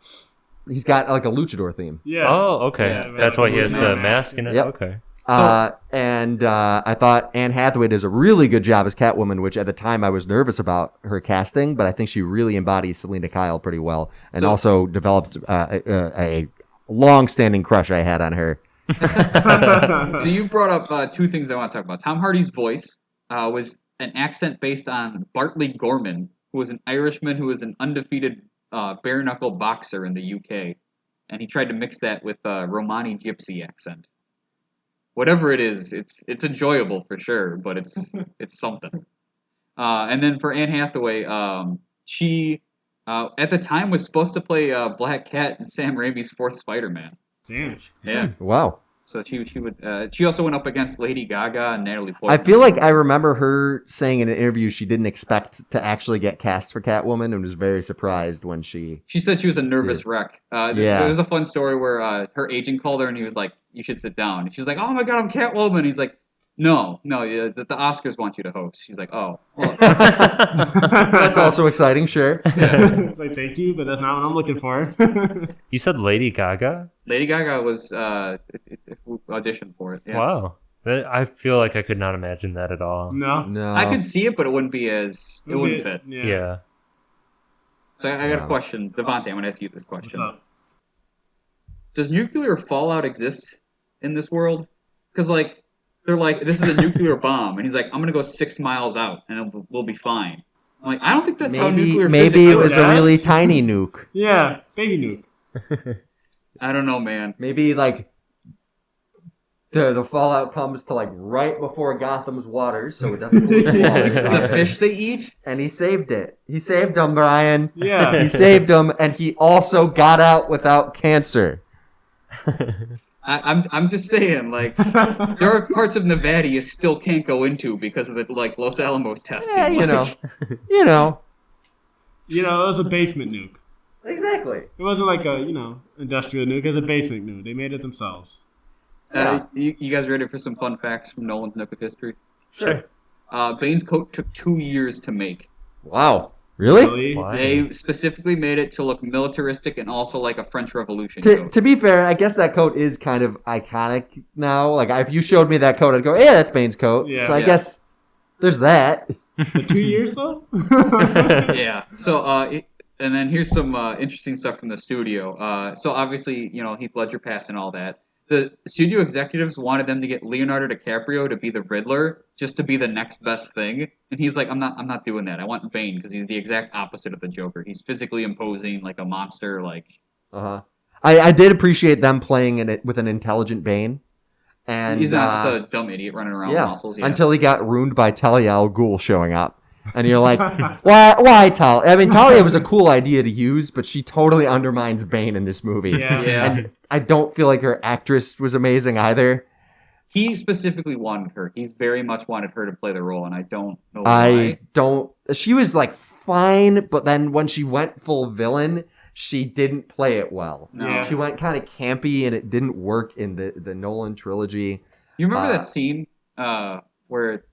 He's got like a luchador theme. Yeah. Oh, okay. Yeah, that's why he has the mask in it. Yep. Okay. And I thought Anne Hathaway does a really good job as Catwoman, which at the time I was nervous about her casting, but I think she really embodies Selena Kyle pretty well, and also developed a long-standing crush I had on her. So you brought up two things I want to talk about. Tom Hardy's voice was an accent based on Bartley Gorman, who was an Irishman who was an undefeated bare-knuckle boxer in the UK, and he tried to mix that with a Romani gypsy accent. Whatever it is, it's enjoyable for sure, but it's something. And then for Anne Hathaway, she at the time was supposed to play Black Cat in Sam Raimi's fourth Spider-Man. Damn. Yeah. Wow. So she would she also went up against Lady Gaga and Natalie Portman. I feel like I remember her saying in an interview she didn't expect to actually get cast for Catwoman and was very surprised when she... She said she was a nervous wreck. Yeah. There was a fun story where her agent called her and he was like, "You should sit down." And she's like, "Oh my God, I'm Catwoman." He's like, No, the Oscars want you to host. She's like, "Oh, well." That's also exciting, sure. It's like, thank you, but that's not what I'm looking for. You said Lady Gaga? Lady Gaga was auditioned for it. Yeah. Wow. I feel like I could not imagine that at all. No. I could see it, but it wouldn't be as it wouldn't fit. Yeah. So I got a question, Devontae. I'm gonna ask you this question. What's up? Does nuclear fallout exist in this world? Because they're like, this is a nuclear bomb, and he's like, I'm gonna go 6 miles out, and we'll be fine. I'm like, I don't think that's how nuclear maybe physics it was works. a really tiny nuke. Yeah, baby nuke. I don't know, man. Maybe like the fallout comes to like right before Gotham's waters, so it doesn't really The fish they eat? And he saved it. He saved them, Brian. Yeah. He saved them, and he also got out without cancer. I'm just saying, there are parts of Nevada you still can't go into because of the Los Alamos testing. Yeah, you know. It was a basement nuke. Exactly. It wasn't like a industrial nuke. It was a basement nuke. They made it themselves. You guys ready for some fun facts from Nolan's Nook of History? Sure. Bane's coat took 2 years to make. Wow. Really? Why? They specifically made it to look militaristic and also like a French Revolution coat. To be fair, I guess that coat is kind of iconic now. Like, if you showed me that coat, I'd go, yeah, that's Bane's coat. Yeah. So I guess there's that. The 2 years, though? Yeah. So, and then here's some interesting stuff from the studio. So obviously, Heath Ledger passed and all that. The studio executives wanted them to get Leonardo DiCaprio to be the Riddler, just to be the next best thing. And he's like, I'm not doing that. I want Bane because he's the exact opposite of the Joker. He's physically imposing, like a monster. I did appreciate them playing in it with an intelligent Bane. And he's not just a dumb idiot running around with muscles. Yeah. Until he got ruined by Talia al Ghul showing up. And you're like, why Talia? I mean, Talia was a cool idea to use, but she totally undermines Bane in this movie. Yeah. And I don't feel like her actress was amazing either. He specifically wanted her. He very much wanted her to play the role, and I don't know why. She was fine, but then when she went full villain, she didn't play it well. No. Yeah. She went kind of campy, and it didn't work in the Nolan trilogy. You remember that scene where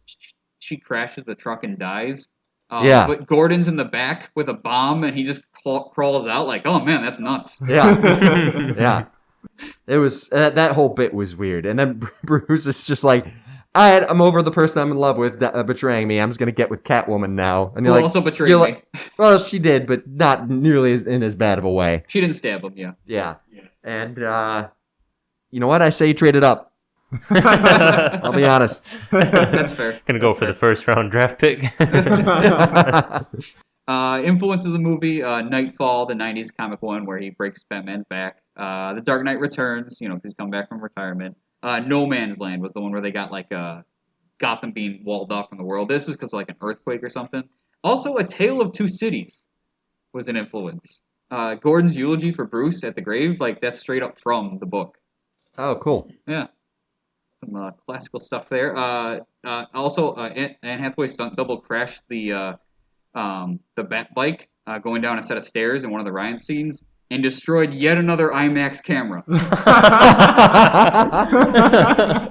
she crashes the truck and dies? Yeah. But Gordon's in the back with a bomb, and he just crawls out like, oh man, that's nuts. Yeah. Yeah. It was that whole bit was weird. And then Bruce is just like, all right, I'm over the person I'm in love with betraying me. I'm just going to get with Catwoman now. And you're also betrayed me. Well, she did, but not nearly in as bad of a way. She didn't stab him, yeah. Yeah. And you know what? I say trade it up. I'll be honest. That's fair. Gonna go for the first round draft pick. Influences of the movie, Nightfall, the 90s comic one where he breaks Batman's back. The Dark Knight Returns, because he's come back from retirement. No Man's Land was the one where they got Gotham being walled off from the world. This was because of an earthquake or something. Also, A Tale of Two Cities was an influence. Gordon's eulogy for Bruce at the grave, that's straight up from the book. Oh, cool. Yeah. Some classical stuff there. Also, Anne Hathaway stunt double crashed the Bat bike going down a set of stairs in one of the Ryan scenes and destroyed yet another IMAX camera.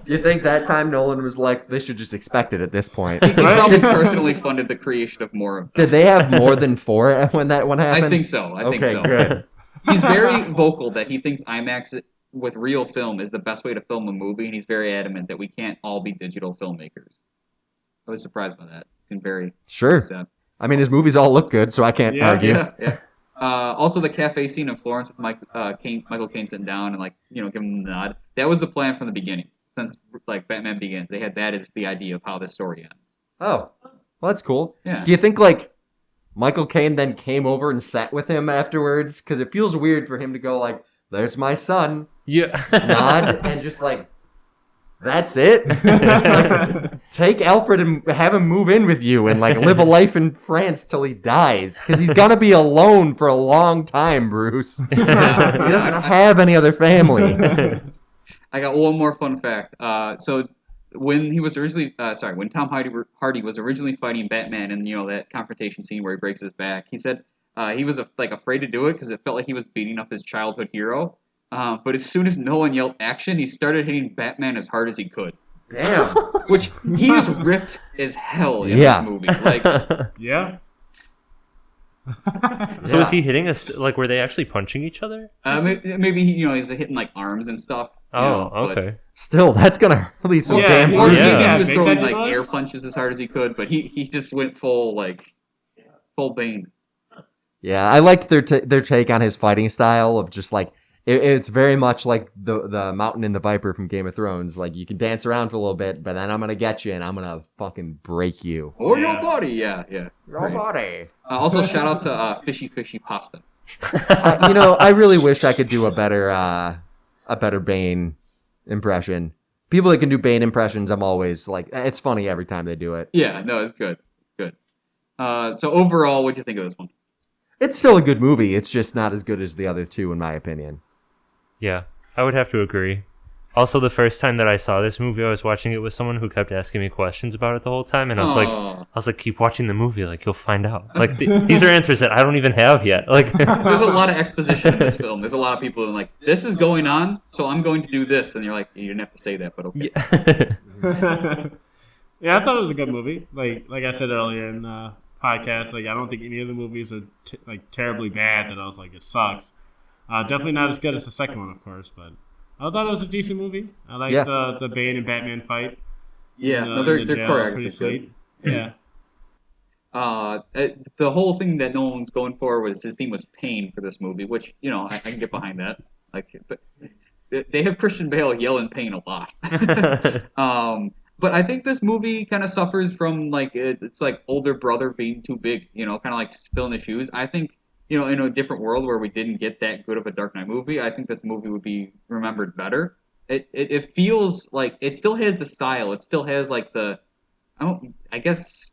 Do you think that time Nolan was like, they should just expect it at this point? He probably personally funded the creation of more of them. Did they have more than 4 when that one happened? I think so. I think so. Good. He's very vocal that he thinks IMAX with real film is the best way to film a movie, and he's very adamant that we can't all be digital filmmakers. I was surprised by that. Seemed very Sure. sad. I mean, his movies all look good, so I can't argue. Yeah. Also, the cafe scene in Florence with Michael Caine sitting down and giving him the nod. That was the plan from the beginning. Since Batman Begins, they had that as the idea of how this story ends. Oh, well, that's cool. Yeah. Do you think Michael Caine then came over and sat with him afterwards? Because it feels weird for him to go "There's my son," nod, and just that's it. Take Alfred and have him move in with you and live a life in France till he dies, because he's gonna be alone for a long time, Bruce. He doesn't have any other family. I got one more fun fact. So when he was originally, when Tom Hardy was originally fighting Batman in that confrontation scene where he breaks his back, he said he was afraid to do it because it felt like he was beating up his childhood hero. But as soon as Nolan yelled action, he started hitting Batman as hard as he could. Damn. Which he is ripped as hell in this movie. Yeah. So is he hitting us? Were they actually punching each other? Maybe he's hitting arms and stuff. Okay. Still, that's gonna release some damn Or bruises. he was throwing air punches as hard as he could, but he just went full Bane. Yeah, I liked their take on his fighting style of just it's very much like the Mountain and the Viper from Game of Thrones. You can dance around for a little bit, but then I'm gonna get you and I'm gonna fucking break you. Or your body, yeah. Your body. Also, shout out to Fishy Pasta. I really wish I could do a better Bane impression. People that can do Bane impressions, I'm always it's funny every time they do it. Yeah, no, it's good. So overall, what'd you think of this one? It's still a good movie. It's just not as good as the other two, in my opinion. Yeah, I would have to agree. Also, the first time that I saw this movie, I was watching it with someone who kept asking me questions about it the whole time, and I was like, keep watching the movie, you'll find out. These are answers that I don't even have yet. There's a lot of exposition in this film. There's a lot of people who are this is going on, so I'm going to do this, and you're you didn't have to say that, but okay. Yeah, I thought it was a good movie. Like I said earlier in the podcast, I don't think any of the movies are terribly bad that I was it sucks. Definitely not as good as the second one, of course, but I thought it was a decent movie. I like the Bane and Batman fight. Yeah, they're correct. Pretty sweet. Yeah. The whole thing that Nolan's going for was his theme was pain for this movie, which I can get behind that. But they have Christian Bale yell in pain a lot. But I think this movie kind of suffers from it's older brother being too big, kind of filling the shoes. I think in a different world where we didn't get that good of a Dark Knight movie, I think this movie would be remembered better. It feels like it still has the style. It still has I guess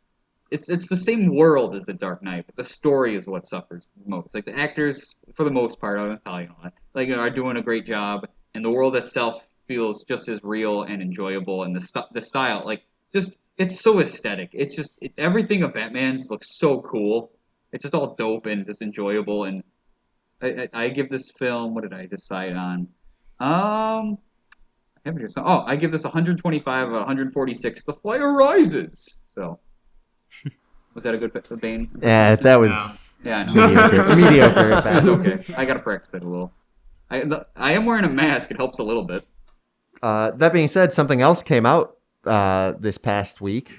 it's the same world as the Dark Knight, but the story is what suffers the most. The actors, for the most part, I'm telling you, are doing a great job, and the world itself feels just as real and enjoyable, and the style, it's so aesthetic. It's just everything of Batman's looks so cool. It's just all dope and just enjoyable. And I give this film, what did I decide on? I have it here. I give this 125 out of 146. The Fire Rises. So, was that a good Bane? Yeah, that was mediocre. Mediocre at best. That's okay. I gotta practice that a little. I am wearing a mask. It helps a little bit. That being said, something else came out this past week.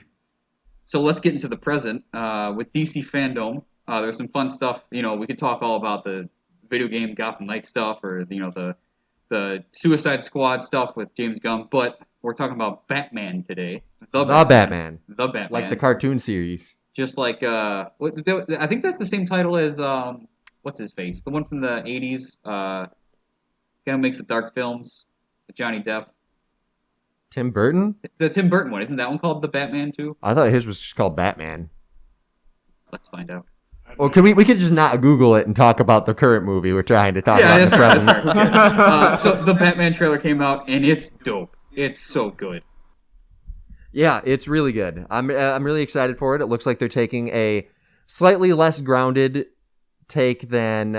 So let's get into the present with DC Fandome. There's some fun stuff. We could talk all about the video game Gotham Knight stuff, or the Suicide Squad stuff with James Gunn. But we're talking about Batman today. The Batman. Like the cartoon series. Just I think that's the same title as what's his face, the one from the '80s. Guy who makes the dark films, Johnny Depp. Tim Burton? The Tim Burton one. Isn't that one called The Batman too? I thought his was just called Batman. Let's find out. Or could we could just not Google it and talk about the current movie we're trying to talk about the present. Okay. So the Batman trailer came out, and it's dope. It's so good. Yeah, it's really good. I'm really excited for it. It looks like they're taking a slightly less grounded take than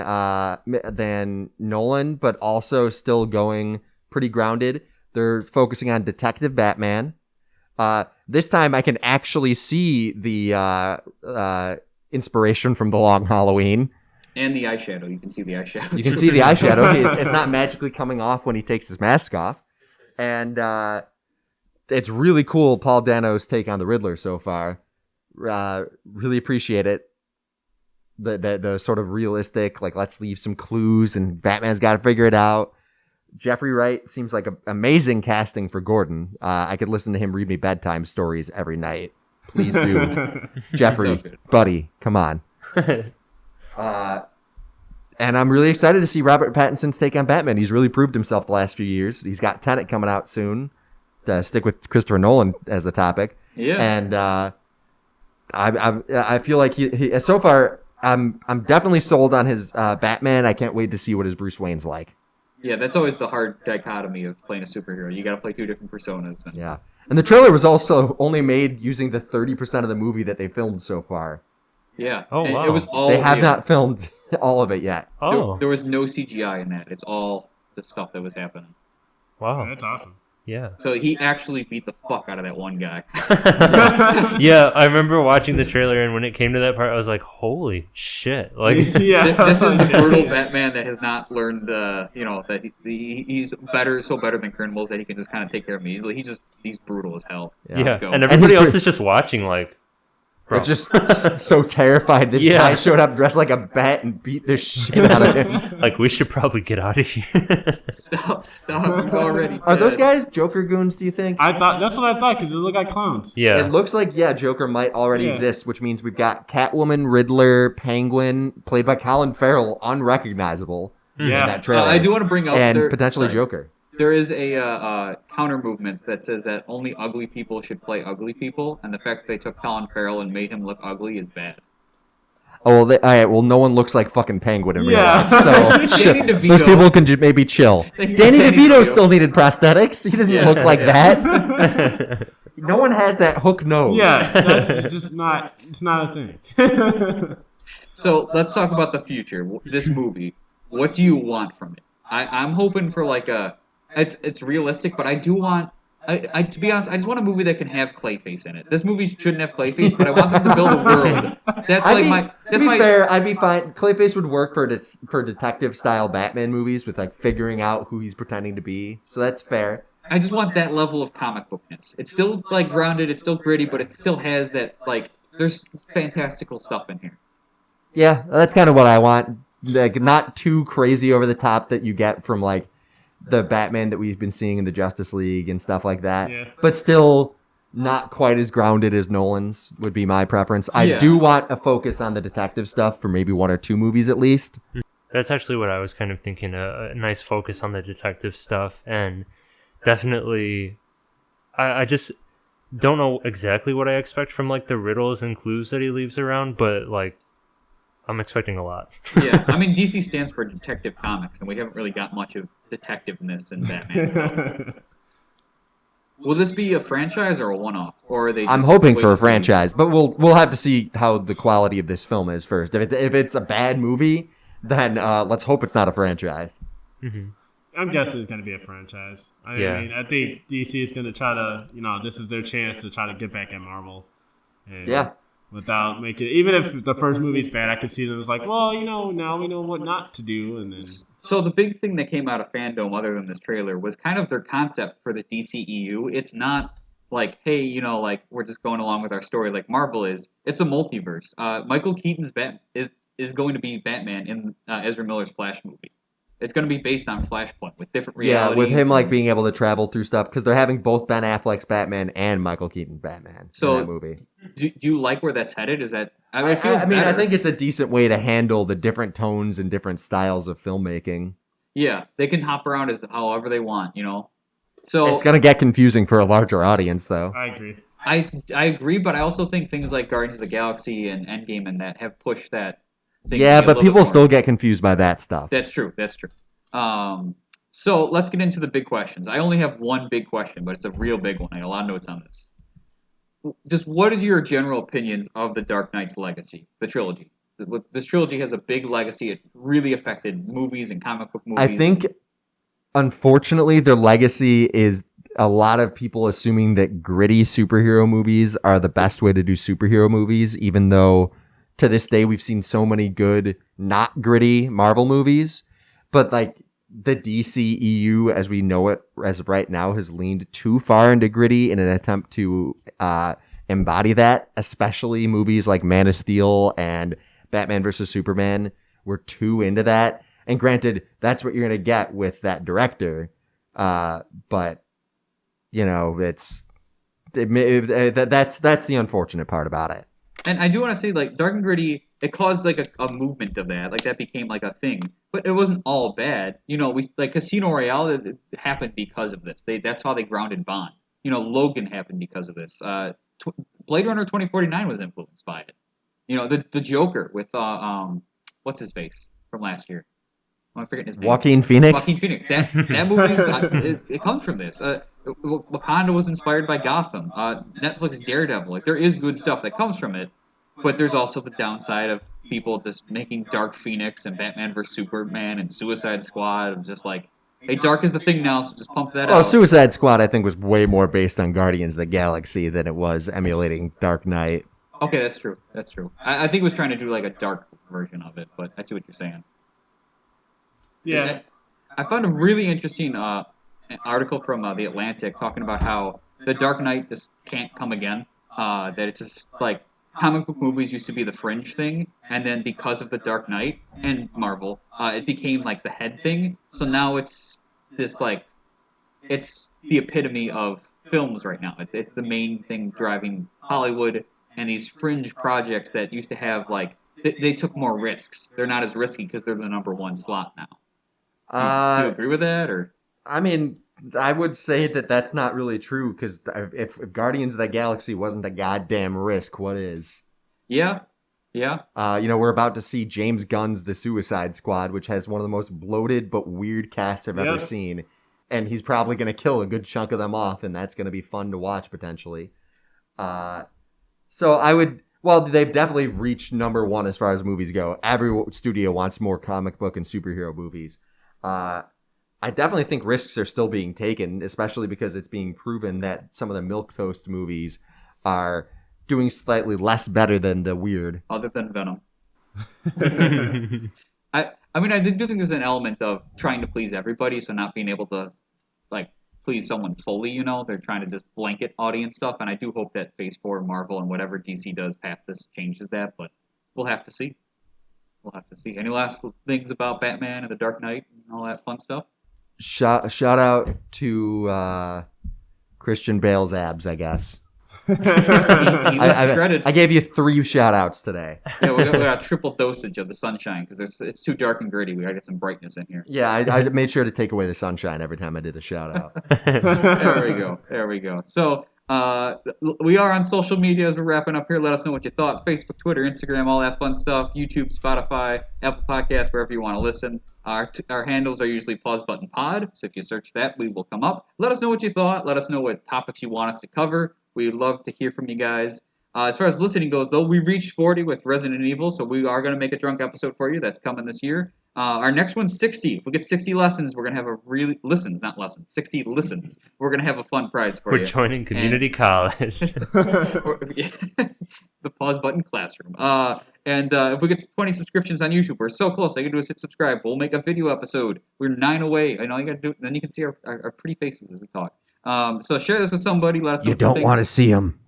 Nolan, but also still going pretty grounded. They're focusing on Detective Batman. This time I can actually see the inspiration from The Long Halloween. And the eyeshadow. You can see the eyeshadow. You can see the eyeshadow. It's not magically coming off when he takes his mask off. And it's really cool, Paul Dano's take on the Riddler so far. Really appreciate it. The sort of realistic, like, let's leave some clues and Batman's got to figure it out. Jeffrey Wright seems like amazing casting for Gordon. I could listen to him read me bedtime stories every night. Please do. Jeffrey, buddy, come on. And I'm really excited to see Robert Pattinson's take on Batman. He's really proved himself the last few years. He's got Tenet coming out soon. To stick with Christopher Nolan as the topic. Yeah. And I feel like he so far I'm definitely sold on his Batman. I can't wait to see what his Bruce Wayne's like. Yeah, that's always the hard dichotomy of playing a superhero. You got to play two different personas. And... Yeah. And the trailer was also only made using the 30% of the movie that they filmed so far. Yeah. Oh, and wow. It was all They have real. not filmed all of it yet. Oh, There was no CGI in that. It's all the stuff that was happening. wow. That's awesome. Yeah. So he actually beat the fuck out of that one guy. Yeah, I remember watching the trailer, and when it came to that part, I was like, "Holy shit!" Like, Yeah. This is the brutal Batman that has not learned, that he's so better than criminals that he can just kind of take care of me. He's brutal as hell. Yeah. yeah, Let's go. and everybody he's else is just watching, like, They're bro. just so terrified. This Yeah. guy showed up dressed like a bat and beat the shit out of him. Like, we should probably get out of here. Stop! He's already. Are those dead. guys Joker goons, do you think? That's what I thought, because they look like clowns. Yeah. It looks like, Joker might already Yeah. exist, which means we've got Catwoman, Riddler, Penguin, played by Colin Farrell, unrecognizable in Yeah. that trailer. I do want to bring up and potentially sorry. Joker. There is a counter movement that says that only ugly people should play ugly people, and the fact that they took Colin Farrell and made him look ugly is bad. Oh, well, all right. Well, no one looks like fucking Penguin in real Yeah. life, so Danny DeVito. those people can maybe chill. Danny Danny DeVito DeVito. still needed prosthetics. He didn't Yeah. look like Yeah. that. No one has that hook nose. Yeah, that's just not. It's not a thing. So let's talk about the future. This movie. What do you want from it? I'm hoping for like a. It's realistic, but I do want. To be honest, I just want a movie that can have Clayface in it. This movie shouldn't have Clayface, but I want them to build a world. That's To be fair, I'd be fine. Clayface would work for detective style Batman movies with like figuring out who he's pretending to be. So that's fair. I just want that level of comic bookness. It's still like grounded, it's still gritty, but it still has that like there's fantastical stuff in here. Yeah, that's kind of what I want. Like, not too crazy over the top that you get from like the Batman that we've been seeing in the Justice League and stuff like that. Yeah. But still not quite as grounded as Nolan's would be my preference. I Yeah. do want a focus on the detective stuff for maybe one or two movies at least. That's actually what I was kind of thinking, a nice focus on the detective stuff, and definitely I just don't know exactly what I expect from like the riddles and clues that he leaves around, but like I'm expecting a lot. Yeah, I mean DC stands for Detective Comics, and we haven't really got much of detectiveness in Batman. So. Will this be a franchise or a one-off, or are they? I'm just hoping wait for a to see? franchise, but we'll have to see how the quality of this film is first. If it's a bad movie, then let's hope it's not a franchise. Hmm. I'm guessing it's going to be a franchise. I mean, I think DC is going to try to, this is their chance to try to get back at Marvel. And Yeah. Without making, even if the first movie's bad, I could see them as like, well, now we know what not to do, and then. So the big thing that came out of Fandome, other than this trailer, was kind of their concept for the DCEU. It's not like, hey, like we're just going along with our story like Marvel is. It's a multiverse. Michael Keaton's is going to be Batman in Ezra Miller's Flash movie. It's going to be based on Flashpoint with different realities. Yeah, with him like being able to travel through stuff because they're having both Ben Affleck's Batman and Michael Keaton's Batman in that movie. Do you like where that's headed? Is that I better. think it's a decent way to handle the different tones and different styles of filmmaking. Yeah, they can hop around as however they want, So It's gonna get confusing for a larger audience, though. I agree. I agree, but I also think things like Guardians of the Galaxy and Endgame and that have pushed that. thing Yeah, to be a but little people bit more. still get confused by that stuff. That's true. So let's get into the big questions. I only have one big question, but it's a real big one. I got a lot of notes on this. Just what is your general opinions of the Dark Knight's legacy, the trilogy? This trilogy has a big legacy. It really affected movies and comic book movies. I think, unfortunately, their legacy is a lot of people assuming that gritty superhero movies are the best way to do superhero movies, even though to this day, we've seen so many good, not gritty Marvel movies, but like the DCEU as we know it as of right now has leaned too far into gritty in an attempt to embody that, especially movies like Man of Steel and Batman vs. Superman were too into that. And granted, that's what you're going to get with that director. But, you know, that's the unfortunate part about it. And I do want to say, like, Dark and Gritty, it caused like a movement of that. Like that became like a thing. But it wasn't all bad. You know, we like Casino Royale it happened because of this. That's how they grounded Bond. You know, Logan happened because of this. Blade Runner 2049 was influenced by it. You know, the Joker with what's his face from last year? I'm forgetting his name. Joaquin Phoenix. That movie it comes from this. Wakanda was inspired by Gotham. Netflix Daredevil. Like there is good stuff that comes from it, but there's also the downside of people just making Dark Phoenix and Batman vs Superman and Suicide Squad. I'm just like, hey, Dark is the thing now, so just pump that out. Oh, Suicide Squad, I think, was way more based on Guardians of the Galaxy than it was emulating Dark Knight. Okay, that's true. I think it was trying to do like a dark version of it, but I see what you're saying. Yeah. I found a really interesting article from The Atlantic talking about how the Dark Knight just can't come again. That it's just like comic book movies used to be the fringe thing, and then because of the Dark Knight and Marvel, it became like the head thing. So now it's this like, it's the epitome of films right now. It's the main thing driving Hollywood, and these fringe projects that used to have like they took more risks. They're not as risky because they're the number one slot now. Do you agree with that, or? I mean, I would say that that's not really true because if Guardians of the Galaxy wasn't a goddamn risk, what is? Yeah. You know, we're about to see James Gunn's The Suicide Squad, which has one of the most bloated but weird casts I've ever seen, and he's probably going to kill a good chunk of them off, and that's going to be fun to watch potentially. So I would. Well, they've definitely reached number one as far as movies go. Every studio wants more comic book and superhero movies. I definitely think risks are still being taken, especially because it's being proven that some of the milquetoast movies are doing slightly less better than the weird. Other than Venom. I mean, I do think there's an element of trying to please everybody, so not being able to, like, please someone fully, you know? They're trying to just blanket audience stuff, and I do hope that Phase 4, Marvel, and whatever DC does past this changes that, but we'll have to see. Any last things about Batman and the Dark Knight and all that fun stuff? Shout out to Christian Bale's abs, I guess. I gave you 3 shout outs today. Yeah, we got a triple dosage of the sunshine because it's too dark and gritty. We gotta get some brightness in here. Yeah, I made sure to take away the sunshine every time I did a shout out. There we go. So we are on social media as we're wrapping up here. Let us know what you thought. Facebook, Twitter, Instagram, all that fun stuff. YouTube, Spotify, Apple Podcasts, wherever you want to listen. Our handles are usually Pause Button Pod, so if you search that, we will come up. Let us know what you thought. Let us know what topics you want us to cover. We'd love to hear from you guys. As far as listening goes, though, we reached 40 with Resident Evil, so we are going to make a drunk episode for you. That's coming this year. Our next one's 60. If we get 60 lessons, we're going to have a really... Listens, not lessons. 60 listens. We're going to have a fun prize for you. We're joining community college. The Pause Button Classroom. And if we get 20 subscriptions on YouTube, we're so close. All you can do is hit subscribe. We'll make a video episode. We're 9 away. And all you got to do... Then you can see our pretty faces as we talk. So share this with somebody. Let us know. You don't want to see them.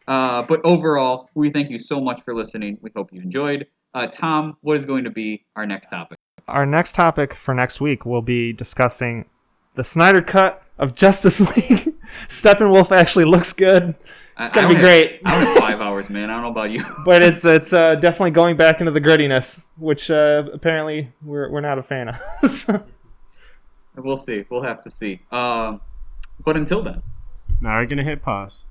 But overall, we thank you so much for listening. We hope you enjoyed. Tom, what is going to be our next topic? Our next topic for next week will be discussing the Snyder Cut of Justice League. Steppenwolf actually looks good. It's going to be great. I don't have 5 hours, man. I don't know about you. But it's definitely going back into the grittiness, which apparently we're not a fan of. So. We'll see. We'll have to see. But until then. Now we're going to hit pause.